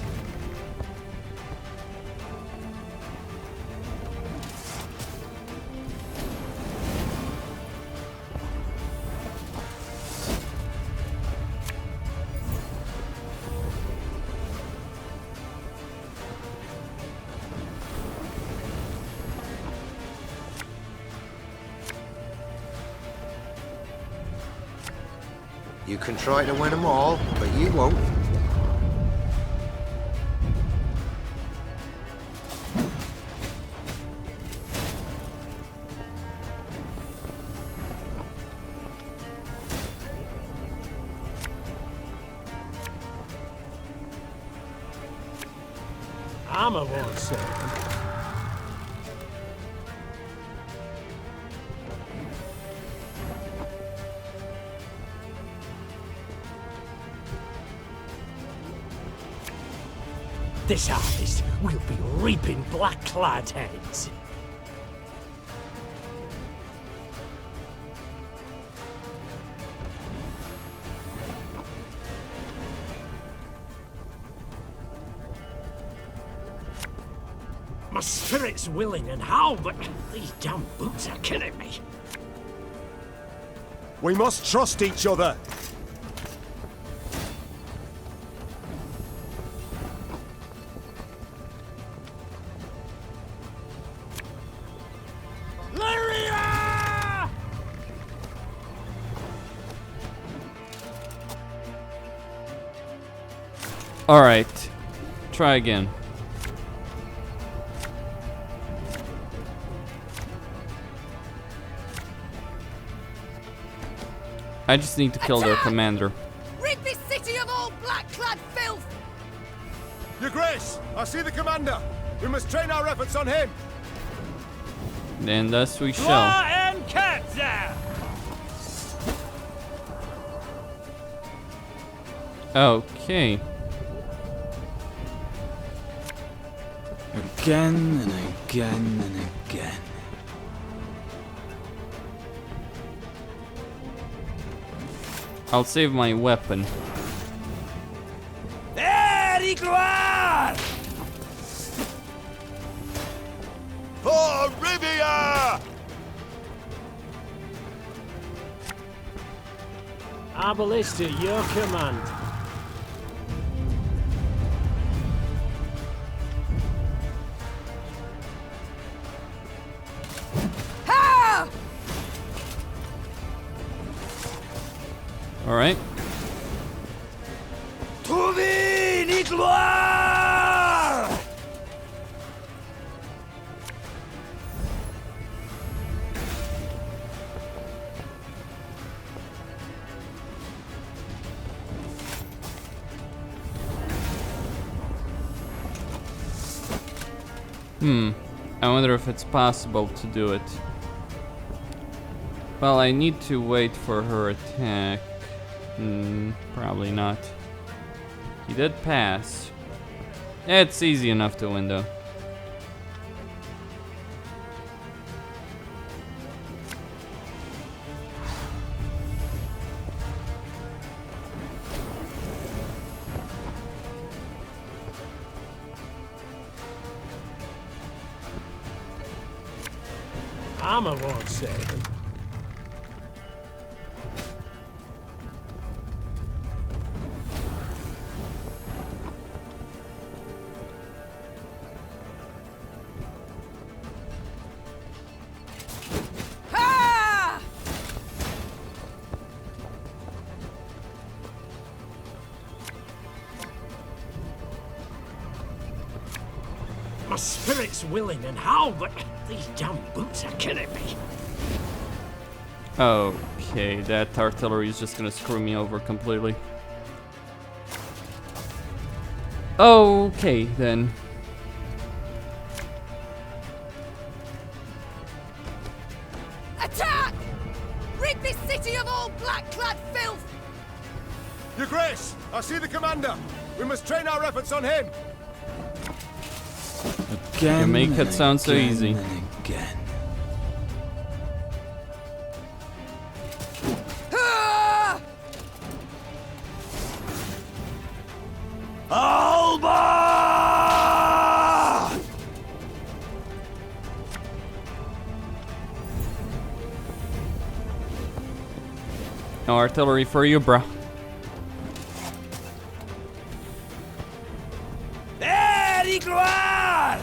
Speaker 12: You can try to win them all, but you won't.
Speaker 4: Armor won't save them. This harvest will be reaping black-clad heads. My spirit's willing and how, but these damn boots are killing me.
Speaker 11: We must trust each other.
Speaker 1: Alright. Try again. I just need to kill their commander.
Speaker 5: Rid this city of all black-clad filth!
Speaker 11: Your Grace, I see the commander. We must train our efforts on him.
Speaker 1: And thus we shall. Okay.
Speaker 2: Again and again and again.
Speaker 1: I'll save my weapon.
Speaker 3: Regrouping! For Ravyograd!
Speaker 4: Our ballista, your command.
Speaker 1: All right. I wonder if it's possible to do it. Well, I need to wait for her attack. Probably not. He did pass. It's easy enough to win though.
Speaker 4: Armor won't save him. My spirit's willing and how, but these damn boots are killing me.
Speaker 1: Okay, that artillery is just gonna screw me over completely. Okay, then.
Speaker 5: Attack! Rid this city of all black-clad filth!
Speaker 11: Your Grace, I see the commander. We must train our efforts on him.
Speaker 1: You make it sound so easy.
Speaker 2: again. Alba!
Speaker 1: No artillery for you, bro.
Speaker 2: Regrouping!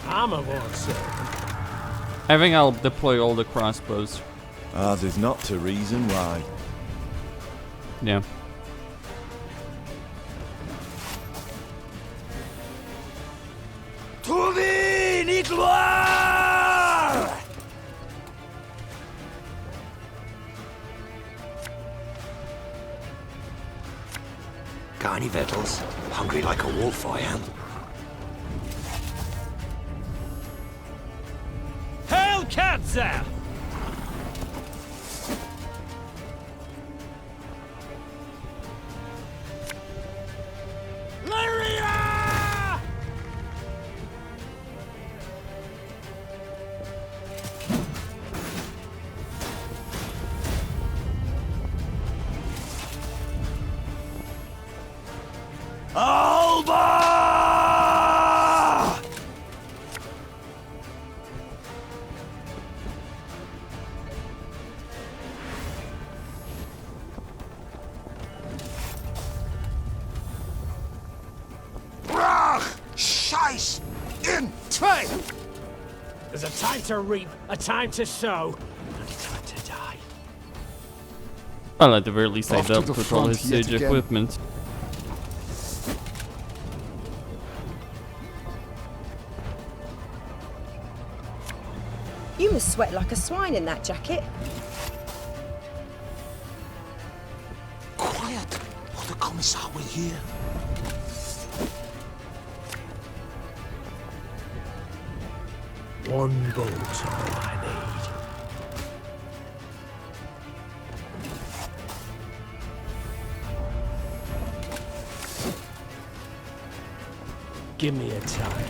Speaker 4: Armor won't serve.
Speaker 1: I think I'll deploy all the crossbows.
Speaker 14: Ours is not to reason why.
Speaker 1: Yeah.
Speaker 2: Niflgaard!
Speaker 12: Got any victuals? Hungry like a wolf, I am.
Speaker 4: Hail Katza!
Speaker 2: Alba!
Speaker 3: Brach! Scheiß! In!
Speaker 4: Hey! There's a time to reap, a time to sow, and a time to die.
Speaker 1: Well, at the very least, I
Speaker 9: Off to
Speaker 1: dealt
Speaker 9: the
Speaker 1: with all
Speaker 9: front
Speaker 1: his
Speaker 9: yet
Speaker 1: siege
Speaker 9: again.
Speaker 1: equipment.
Speaker 5: You must sweat like a swine in that jacket.
Speaker 3: Quiet, or the Commissar will hear.
Speaker 4: One bolt all I need. Give me a time.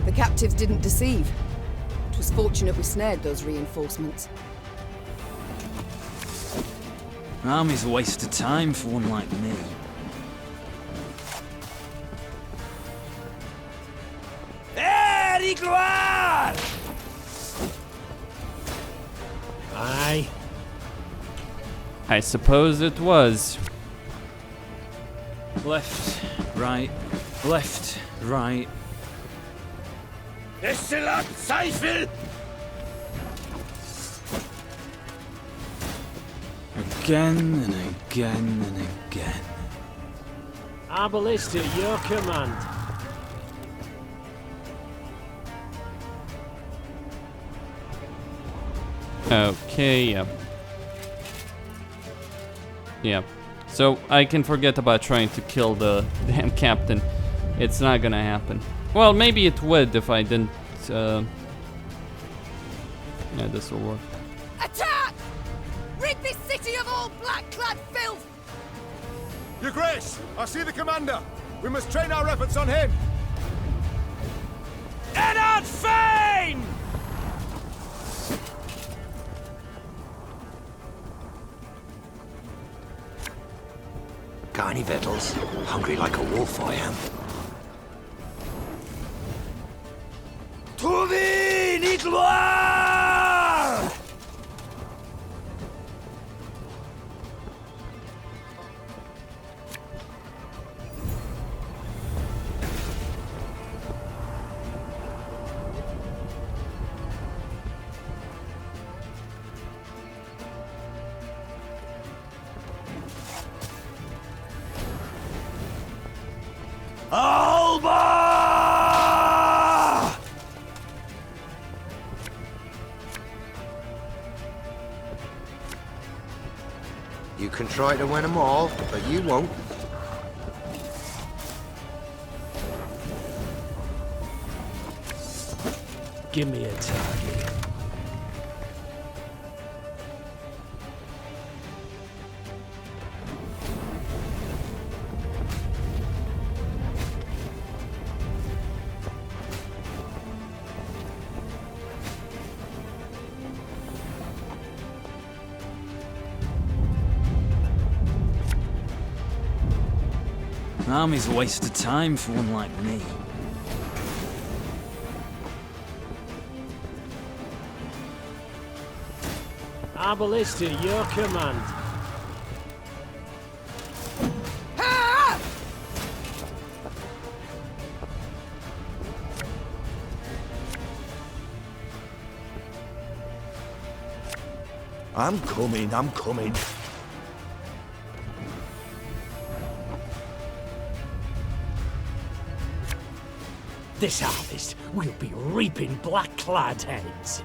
Speaker 6: The captives didn't deceive. It was fortunate we snared those reinforcements.
Speaker 2: Army's a waste of time for one like me. Regrouping!
Speaker 4: Aye.
Speaker 1: I suppose it was.
Speaker 2: Left, right, left, right.
Speaker 4: Estelat Seifel!
Speaker 2: Again and again and again.
Speaker 4: Arbalist at your command.
Speaker 1: Okay, yeah. Yeah. So I can forget about trying to kill the damn captain. It's not gonna happen. Well, maybe it would if I didn't. Yeah, this will work.
Speaker 6: Attack! Rid this city of all black-clad filth!
Speaker 11: Your Grace, I see the commander. We must train our efforts on him.
Speaker 4: Eddard Fane!
Speaker 12: Got any victuals? Hungry like a wolf, I am.
Speaker 2: Niflgaard! Alba!
Speaker 12: You can try to win them all, but you won't.
Speaker 4: Give me a target.
Speaker 2: An army's a waste of time for one like me.
Speaker 4: Our ballista, your command.
Speaker 14: I'm coming, I'm coming.
Speaker 4: This harvest, we'll be reaping black-clad heads.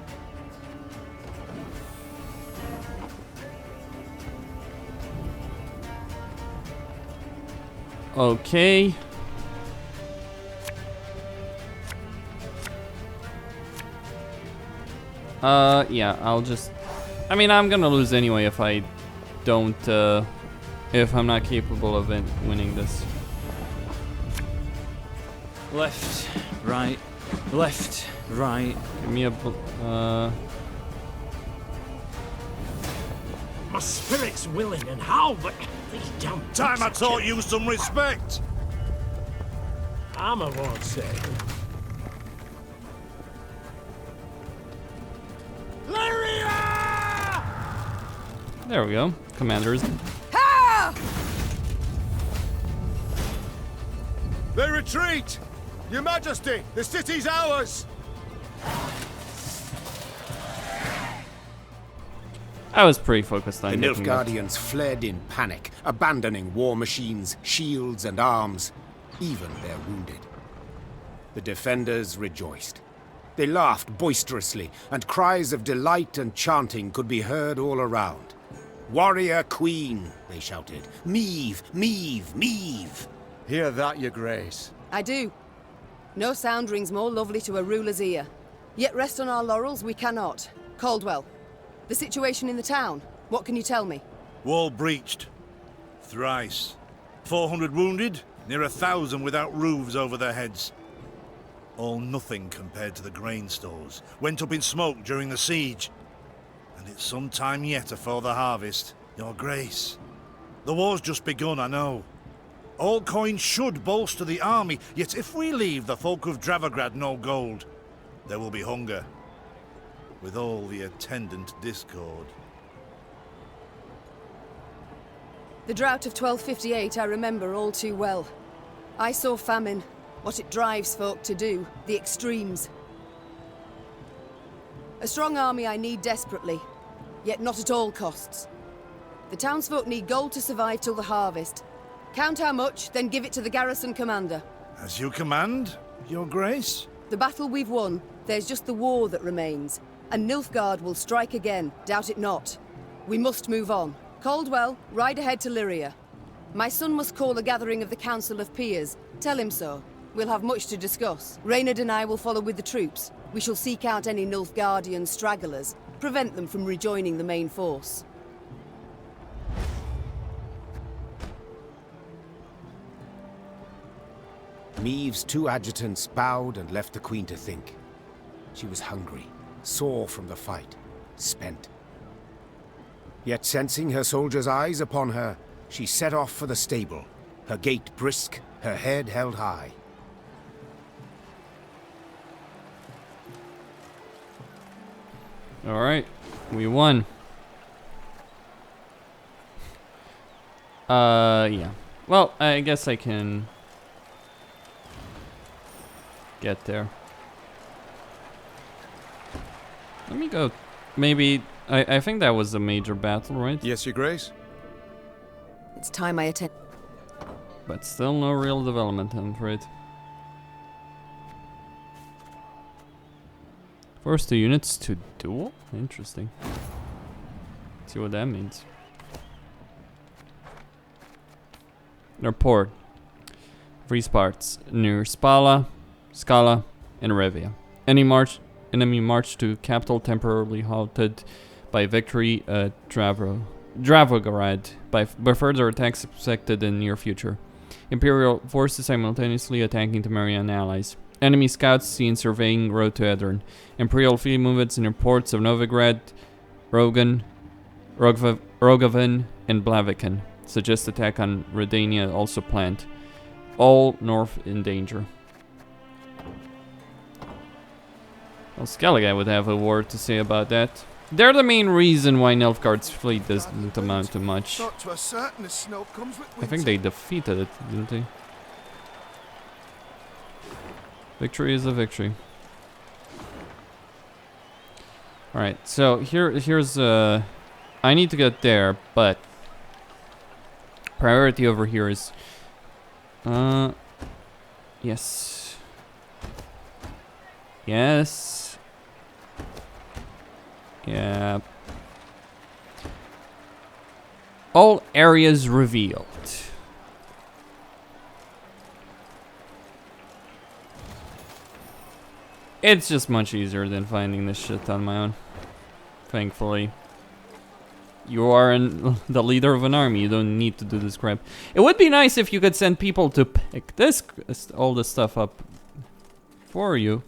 Speaker 1: Okay. Yeah, I'll just... I mean, I'm gonna lose anyway if I don't, if I'm not capable of winning this.
Speaker 2: Left, right, left, right.
Speaker 1: Give me a...
Speaker 4: My spirit's willing and how, but these damn...
Speaker 16: Time I taught you some respect!
Speaker 4: Armor won't save.
Speaker 1: There we go. Commanders.
Speaker 11: They retreat! Your Majesty, the city's ours!
Speaker 1: I was pretty focused on
Speaker 7: the
Speaker 1: getting that.
Speaker 7: Niflgaardians fled in panic, abandoning war machines, shields and arms, even their wounded. The defenders rejoiced. They laughed boisterously, and cries of delight and chanting could be heard all around. "Warrior Queen," they shouted. "Meve, Meve, Meve!"
Speaker 11: Hear that, your grace.
Speaker 6: I do. No sound rings more lovely to a ruler's ear. Yet rest on our laurels we cannot. Caldwell, the situation in the town, what can you tell me?
Speaker 16: Wall breached. Thrice. 400 wounded, near 1,000 without roofs over their heads. All nothing compared to the grain stores. Went up in smoke during the siege. And it's some time yet afore the harvest, your grace. The war's just begun, I know. All coin should bolster the army, yet if we leave the folk of Dravograd no gold, there will be hunger, with all the attendant discord.
Speaker 6: The drought of 1258 I remember all too well. I saw famine, what it drives folk to do, the extremes. A strong army I need desperately, yet not at all costs. The townsfolk need gold to survive till the harvest. Count how much, then give it to the garrison commander.
Speaker 16: As you command, your grace?
Speaker 6: The battle we've won, there's just the war that remains. And Niflgaard will strike again, doubt it not. We must move on. Caldwell, ride ahead to Lyria. My son must call a gathering of the Council of Peers. Tell him so. We'll have much to discuss. Reynard and I will follow with the troops. We shall seek out any Nilfgaardian stragglers, prevent them from rejoining the main force.
Speaker 7: Meve's two adjutants bowed and left the Queen to think. She was hungry, sore from the fight, spent. Yet sensing her soldiers' eyes upon her, she set off for the stable, her gait brisk, her head held high.
Speaker 1: Alright, we won. Yeah. Well, I guess I can get there. Let me go. Maybe, I think that was a major battle, right?
Speaker 11: Yes, your grace?
Speaker 6: It's time I attend.
Speaker 1: But still no real development, I'm afraid. Force the units to duel? Interesting. See what that means. Report. Three spots near Scala, and Revia. Enemy march to capital temporarily halted by victory at Dravograd, by further attacks expected in near future. Imperial forces simultaneously attacking Temerian allies. Enemy scouts seen surveying road to Edern. Imperial fleet movements in reports of Novigrad, Rogan, Rogovan, and Blaviken. Suggest attack on Redania also planned. All north in danger. Well, Skellige would have a word to say about that. They're the main reason why Nilfgaard's fleet doesn't amount to much.
Speaker 3: Thought to a certain snow comes with
Speaker 1: I think they defeated it, didn't they? Victory is a victory. Alright, so here's I need to get there, but priority over here is yes. Yes. Yeah. All areas revealed. It's just much easier than finding this shit on my own. Thankfully. You are the leader of an army. You don't need to do this crap. It would be nice if you could send people to pick all this stuff up for you.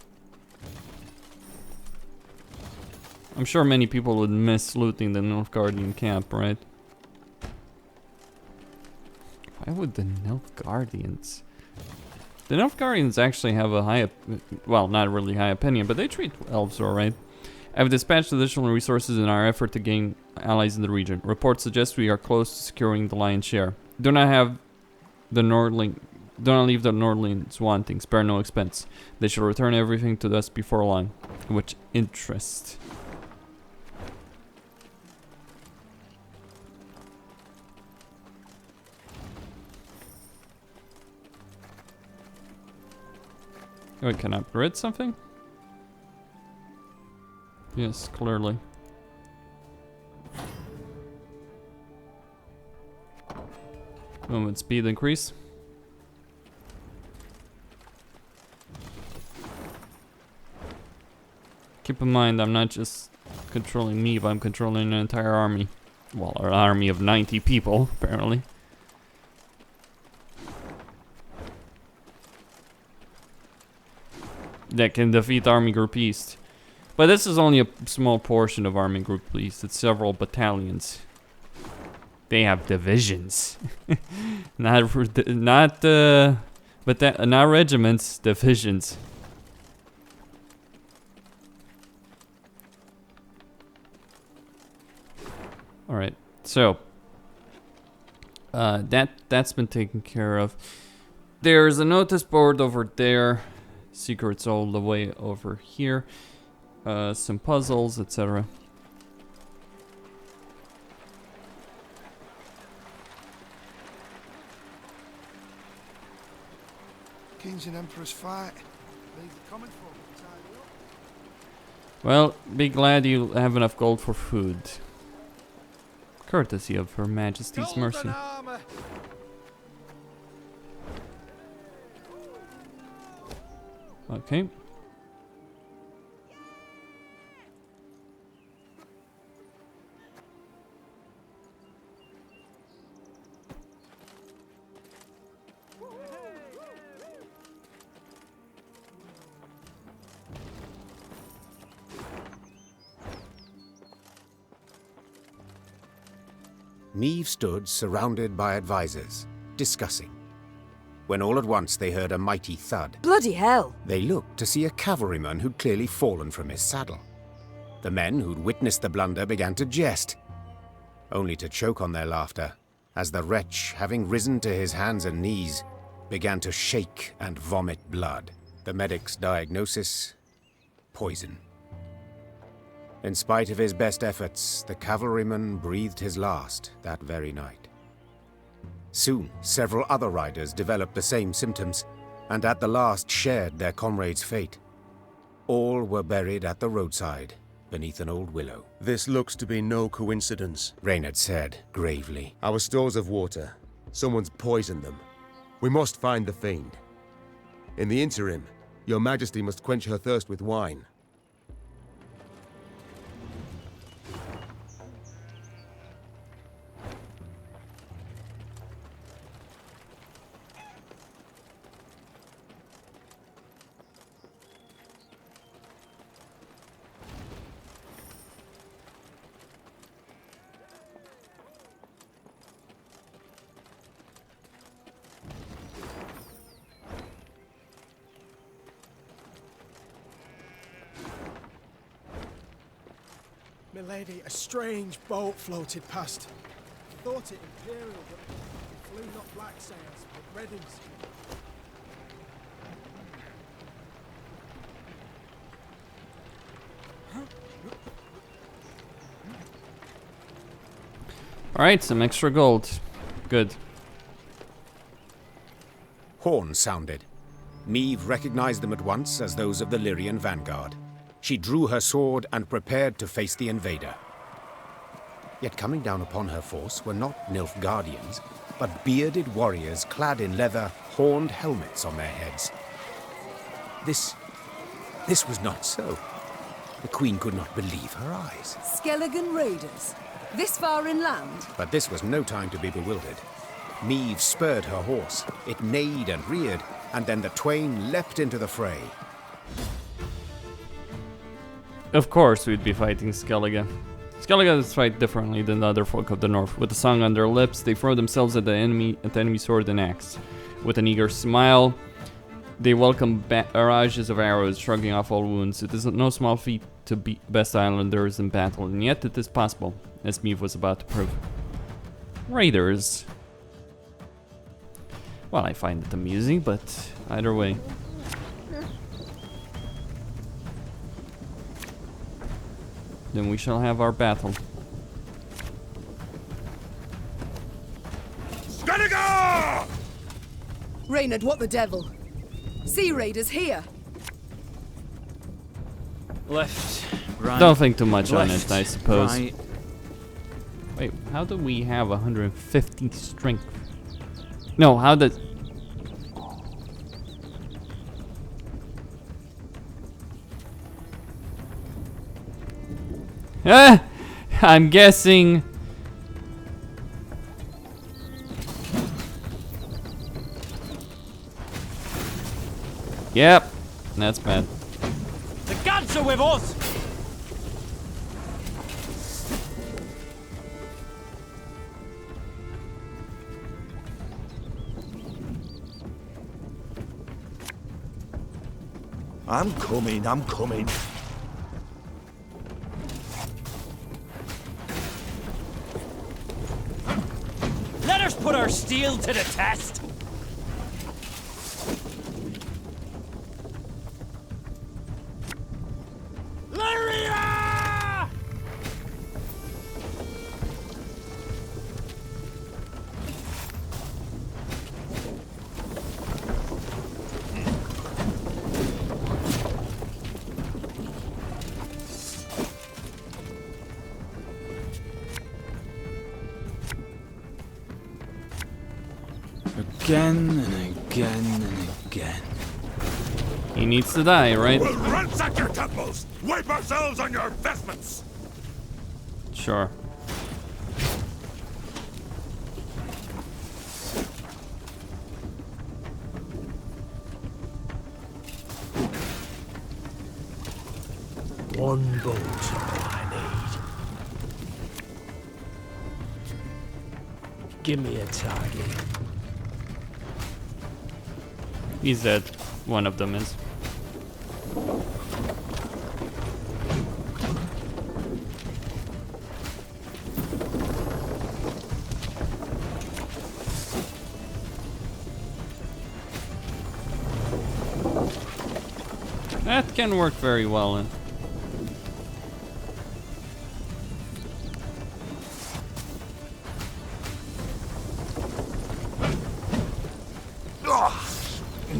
Speaker 1: I'm sure many people would miss looting the Nilfgaardian camp, right? Why would the Nilfgaardians? The Nilfgaardians actually have a high, well, not really high opinion, but they treat elves alright. I have dispatched additional resources in our effort to gain allies in the region. Reports suggest we are close to securing the lion's share. Do not leave the Nordlings wanting. Spare no expense. They shall return everything to us before long. Which interest? Wait, can I upgrade something? Yes, clearly. Movement speed increase. Keep in mind, I'm not just controlling Meve, I'm controlling an entire army. Well, an army of 90 people, apparently. That can defeat Army Group East. But this is only a small portion of Army Group East. It's several battalions. They have divisions. not regiments, divisions. Alright, so that's been taken care of. There's a notice board over there. Secrets all the way over here. Some puzzles, etc.
Speaker 3: Kings and Emperors fight. Coming for.
Speaker 1: Well, be glad you have enough gold for food. Courtesy of Her Majesty's mercy. Okay.
Speaker 7: Meve stood surrounded by advisors, discussing, when all at once they heard a mighty thud.
Speaker 6: Bloody hell!
Speaker 7: They looked to see a cavalryman who'd clearly fallen from his saddle. The men who'd witnessed the blunder began to jest, only to choke on their laughter, as the wretch, having risen to his hands and knees, began to shake and vomit blood. The medic's diagnosis: poison. In spite of his best efforts, the cavalryman breathed his last that very night. Soon, several other riders developed the same symptoms, and at the last shared their comrade's fate. All were buried at the roadside, beneath an old willow.
Speaker 8: This looks to be no coincidence,
Speaker 7: Reynard said gravely.
Speaker 8: Our stores of water,
Speaker 11: Someone's poisoned them. We must find the fiend. In the interim, your majesty must quench her thirst with wine.
Speaker 17: Milady, a strange boat floated past. Thought it imperial, but it flew not black sails, but reddings.
Speaker 1: Alright, some extra gold. Good.
Speaker 7: Horns sounded. Meve recognized them at once as those of the Lyrian vanguard. She drew her sword and prepared to face the invader. Yet coming down upon her force were not Niflgaardians, but bearded warriors clad in leather, horned helmets on their heads. This was not so. The queen could not believe her eyes.
Speaker 6: Skellige raiders? This far inland?
Speaker 7: But this was no time to be bewildered. Meve spurred her horse. It neighed and reared, and then the twain leapt into the fray.
Speaker 1: Of course we'd be fighting Skellige. Skellige fight differently than the other folk of the north. With a song on their lips, they throw themselves at the enemy sword and axe. With an eager smile, they welcome barrages of arrows, shrugging off all wounds. It is no small feat to beat best islanders in battle, and yet it is possible, as Meve was about to prove. Raiders. Well, I find it amusing, but either way. Then we shall have our battle.
Speaker 3: Skellige!
Speaker 6: Reynard, what the devil? Sea raiders here!
Speaker 2: Left, right.
Speaker 1: Don't think too much on
Speaker 2: left,
Speaker 1: it, I suppose.
Speaker 2: Right.
Speaker 1: Wait, how do we have 150 strength? No, how did... Ah! I'm guessing... Yep, that's bad.
Speaker 4: The gods are with us!
Speaker 14: I'm coming, I'm coming.
Speaker 4: Let us put our steel to the test! Lyria!
Speaker 2: Again and again and again.
Speaker 1: He needs to die, right?
Speaker 15: We'll ransack your temples! Wipe ourselves on your vestments!
Speaker 1: Sure.
Speaker 4: One boat I need. Give me a target.
Speaker 1: He's dead. One of them is. That can work very well.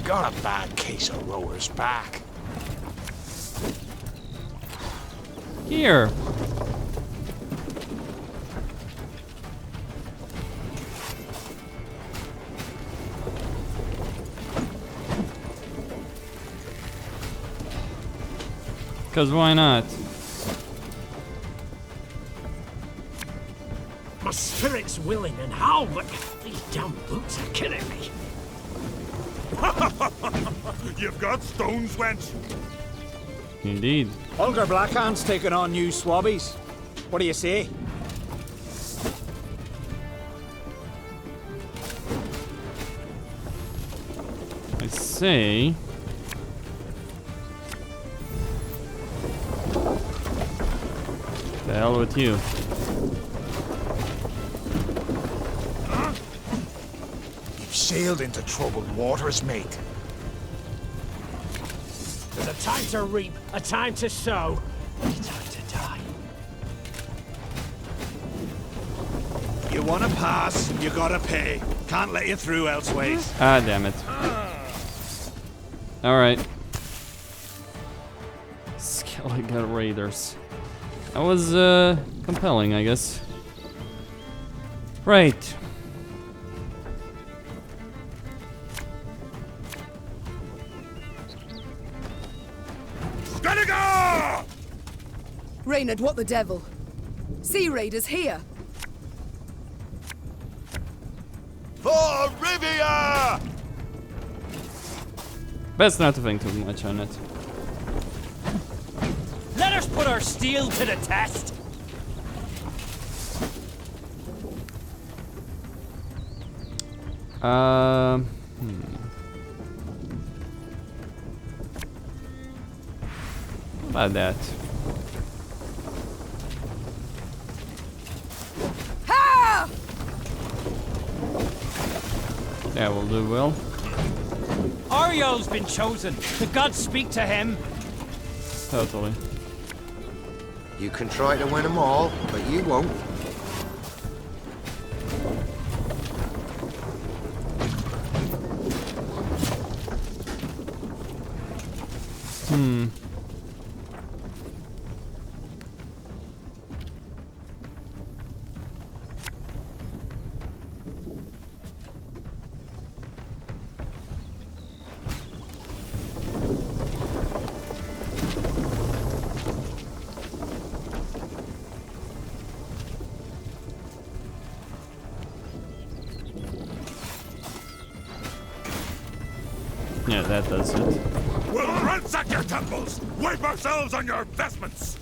Speaker 4: Got a bad case of rower's back.
Speaker 1: Here. 'Cause why not?
Speaker 4: My spirit's willing and how, but these damn boots are killing me.
Speaker 18: You've got stones, wench.
Speaker 1: Indeed.
Speaker 19: Holger Blackhand's taking on new swabbies. What do you say?
Speaker 1: I say... The hell with you.
Speaker 18: You've sailed into troubled waters, mate.
Speaker 4: There's a time to reap, a time to sow, and a time to die.
Speaker 18: You want to pass, you gotta pay. Can't let you through elseways.
Speaker 1: Ah, damn it. Alright. Skellige Raiders. That was, compelling, I guess. Right.
Speaker 18: Skellige!
Speaker 6: Reynard, what the devil? Sea raiders here.
Speaker 18: For Rivia!
Speaker 1: Best not to think too much on it.
Speaker 4: Let us put our steel to the test.
Speaker 1: How about that?
Speaker 6: Ha!
Speaker 1: That will do well.
Speaker 4: Ario's been chosen. The gods speak to him.
Speaker 1: Totally.
Speaker 12: You can try to win them all, but you won't.
Speaker 1: Yeah, that does it.
Speaker 18: We'll ransack your temples! Wipe ourselves on your vestments!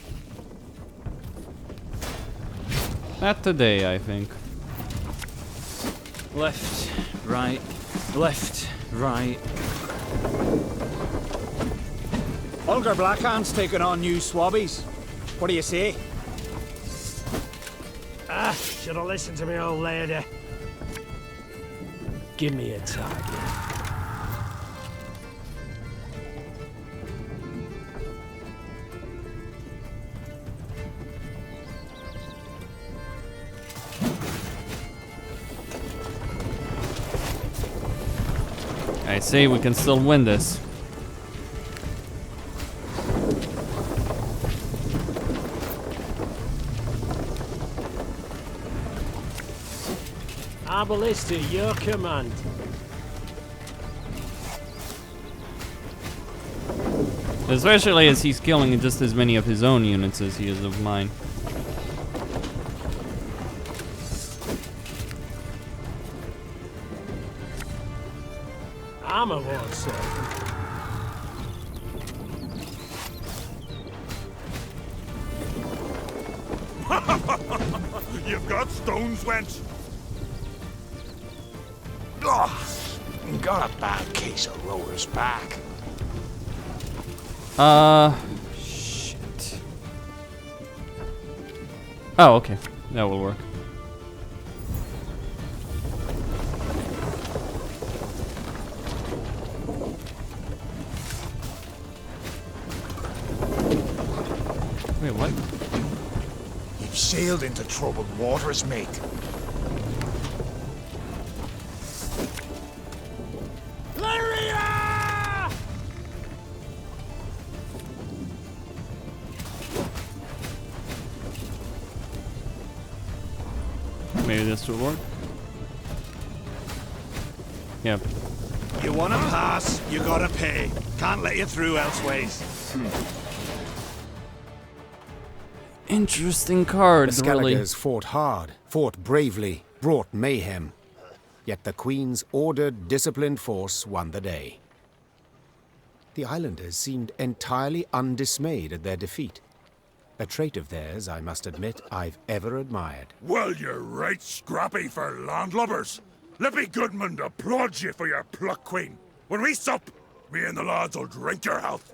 Speaker 1: Not today, I think.
Speaker 2: Left, right, left, right.
Speaker 19: Holger Blackhand's taking on new swabbies. What do you say?
Speaker 4: Ah, should have listened to me old lady. Give me a target.
Speaker 1: I say we can still win this.
Speaker 4: Ballista, your command.
Speaker 1: Especially as he's killing just as many of his own units as he is of mine.
Speaker 4: I'm a war servant.
Speaker 18: You've got stones, wench. Ugh, got a bad case of rower's back.
Speaker 1: Shit. Oh, okay. That will work. Wait, what?
Speaker 18: You've sailed into troubled waters, mate.
Speaker 1: Maybe this will work. Yep.
Speaker 18: You wanna pass, you gotta pay. Can't let you through elseways.
Speaker 1: Interesting card,
Speaker 7: The
Speaker 1: really.
Speaker 7: Skelliges fought hard, fought bravely, brought mayhem. Yet the Queen's ordered, disciplined force won the day. The islanders seemed entirely undismayed at their defeat. A trait of theirs, I must admit, I've ever admired.
Speaker 20: Well, you're right scrappy for landlubbers. Let me Goodman applaud you for your pluck, Queen. When we sup, me and the lads will drink your health.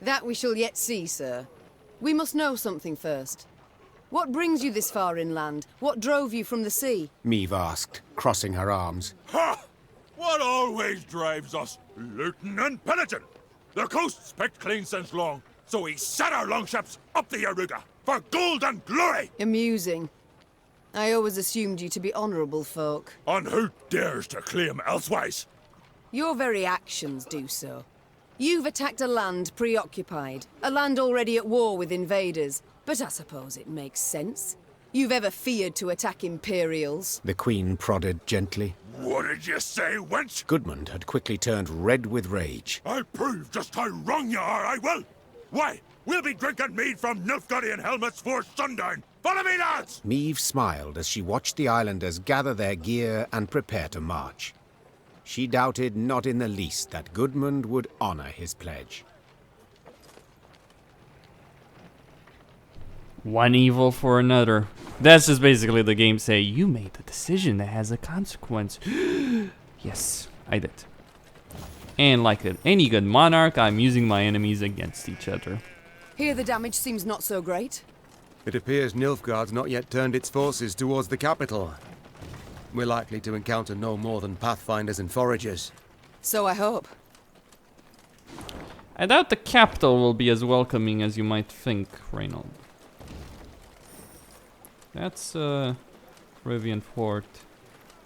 Speaker 6: That we shall yet see, sir. We must know something first. What brings you this far inland? What drove you from the sea?
Speaker 7: Meve asked, crossing her arms.
Speaker 20: Ha! What always drives us? Looting and pillaging. The coast's picked clean since long, so we set our longships up the Yaruga for gold and glory!
Speaker 6: Amusing. I always assumed you to be honourable folk.
Speaker 20: And who dares to claim elsewise?
Speaker 6: Your very actions do so. You've attacked a land preoccupied, a land already at war with invaders, but I suppose it makes sense. You've ever feared to attack Imperials?
Speaker 7: The Queen prodded gently.
Speaker 20: What did you say, wench?
Speaker 7: Goodmund had quickly turned red with rage.
Speaker 20: I'll prove just how wrong you are, I will! Why, we'll be drinking mead from Niflgaardian helmets for sundown! Follow me, lads!
Speaker 7: Meve smiled as she watched the islanders gather their gear and prepare to march. She doubted not in the least that Goodmund would honor his pledge.
Speaker 1: One evil for another. That's just basically the game say, you made a decision that has a consequence. Yes, I did. And like any good monarch, I'm using my enemies against each other.
Speaker 6: Here the damage seems not so great.
Speaker 8: It appears Niflgaard's not yet turned its forces towards the capital. We're likely to encounter no more than pathfinders and foragers.
Speaker 6: So I hope.
Speaker 1: I doubt the capital will be as welcoming as you might think, Reynold. That's Rivian Fort.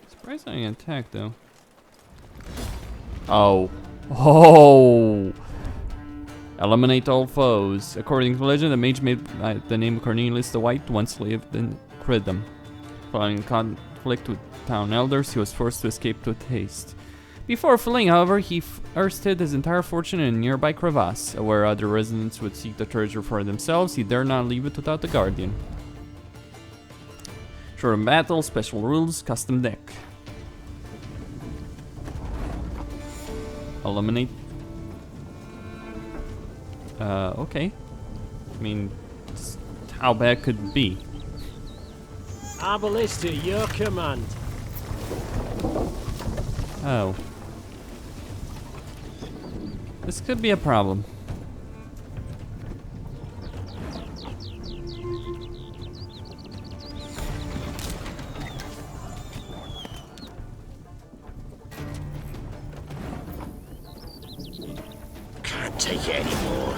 Speaker 1: Surprisingly intact though. Oh. Oh! Eliminate all foes. According to legend, a mage made by the name of Cornelius the White once lived in Cridham. Following conflict with town elders, he was forced to escape with haste. Before fleeing, however, he first hid his entire fortune in a nearby crevasse, where other residents would seek the treasure for themselves. He dared not leave it without the guardian. Short battle, special rules, custom deck. Eliminate. Okay. I mean, how bad could it be?
Speaker 4: Ballista, your command.
Speaker 1: Oh. This could be a problem.
Speaker 18: Can't take it anymore.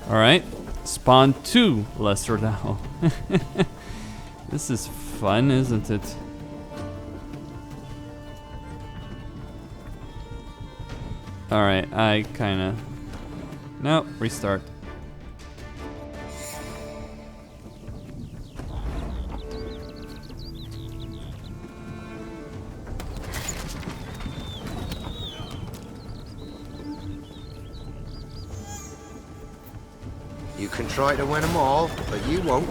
Speaker 1: Alright. Spawn 2 Lesser Thou. This is fun, isn't it? Alright, I kinda... No, restart.
Speaker 12: You can try to win them all, but you won't.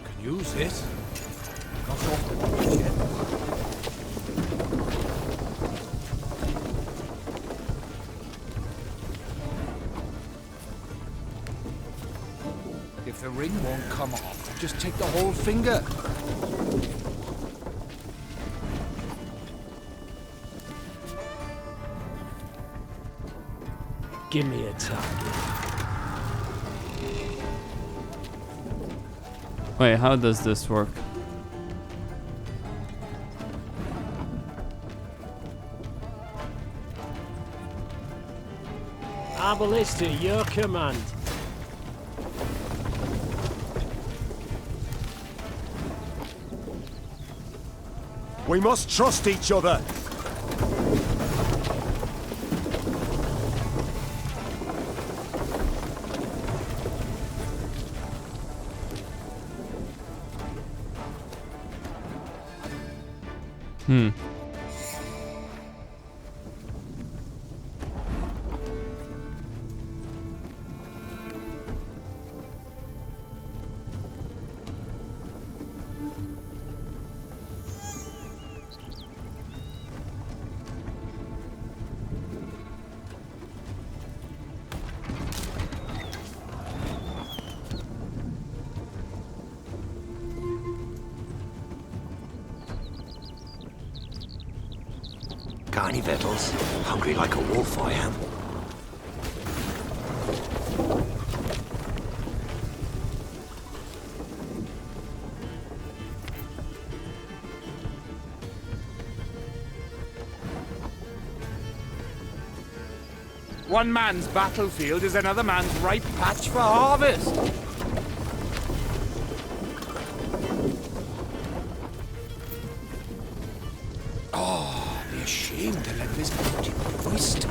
Speaker 18: Can use it. Not off the beach yet. If the ring won't come off, just take the whole finger.
Speaker 4: Give me a target.
Speaker 1: Wait, how does this work?
Speaker 4: Our ballista, your command.
Speaker 11: We must trust each other.
Speaker 21: Got any victuals? Hungry like a wolf I am.
Speaker 19: One man's battlefield is another man's ripe patch for harvest.
Speaker 10: Oh, be ashamed to let this beauty waste.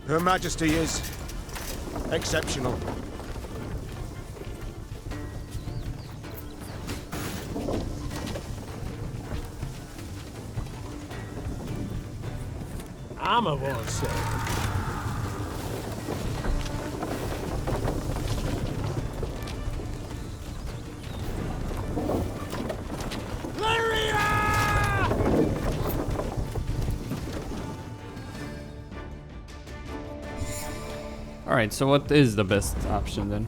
Speaker 11: Her Majesty is exceptional.
Speaker 4: Armor won't save.
Speaker 1: Alright, so what is the best option then?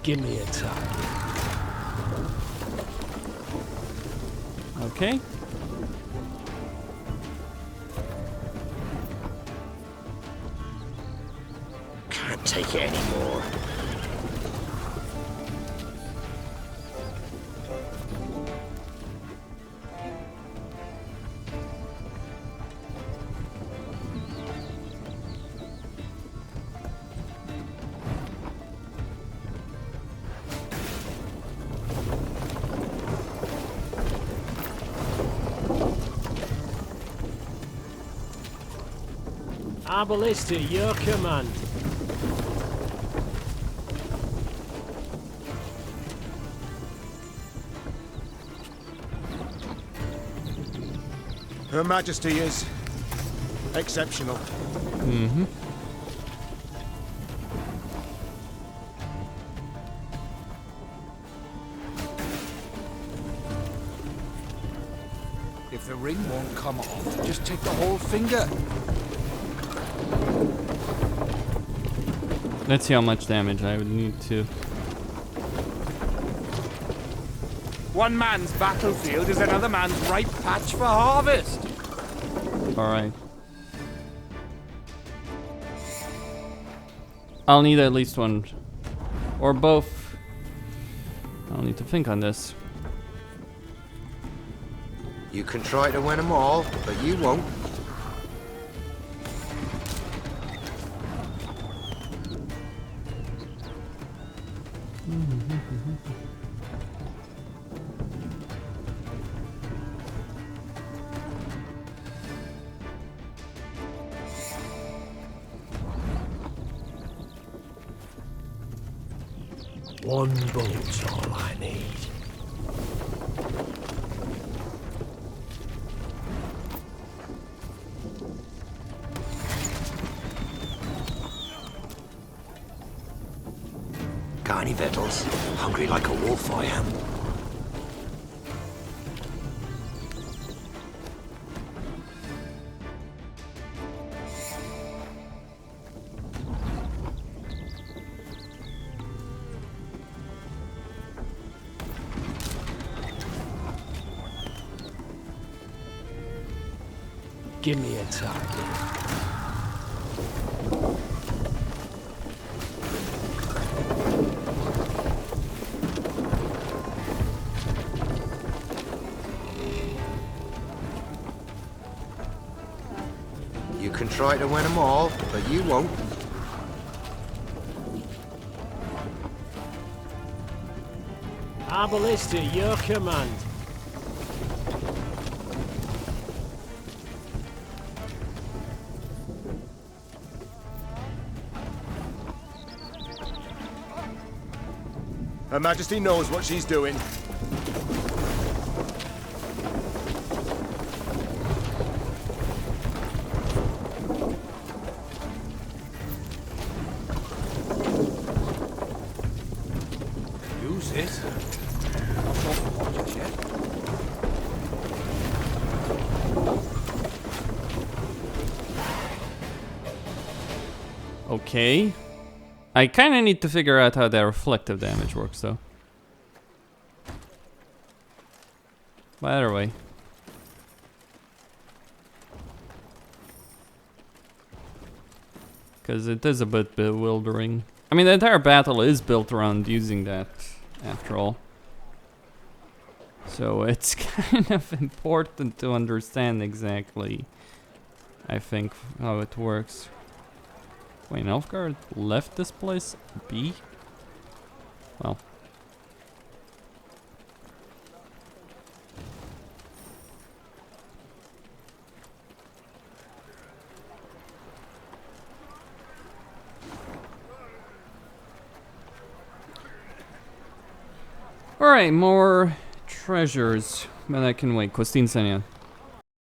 Speaker 4: Give me a target.
Speaker 1: Okay.
Speaker 21: Can't take it anymore.
Speaker 4: Our ballista, your command.
Speaker 11: Her Majesty is exceptional.
Speaker 1: Mm-hmm.
Speaker 10: If the ring won't come off, just take the whole finger.
Speaker 1: Let's see how much damage I would need to.
Speaker 19: One man's battlefield is another man's ripe patch for harvest.
Speaker 1: Alright. I'll need at least one. Or both. I'll need to think on this.
Speaker 12: You can try to win them all, but you won't.
Speaker 4: One bullet's all I need.
Speaker 21: Got any victuals? Hungry like a wolf I am.
Speaker 4: Give me a target.
Speaker 12: You can try to win them all, but you won't.
Speaker 4: Our ballista, your command.
Speaker 11: Her Majesty knows what she's doing.
Speaker 18: Use it. Not sure for what just yet.
Speaker 1: Okay. I kind of need to figure out how that reflective damage works, though. But either way. Because it is a bit bewildering. I mean, the entire battle is built around using that, after all. So it's kind of important to understand exactly, I think, how it works. Wait, Niflgaard left this place? B? Well. Alright, more treasures. But I can wait. Kostin Senyan.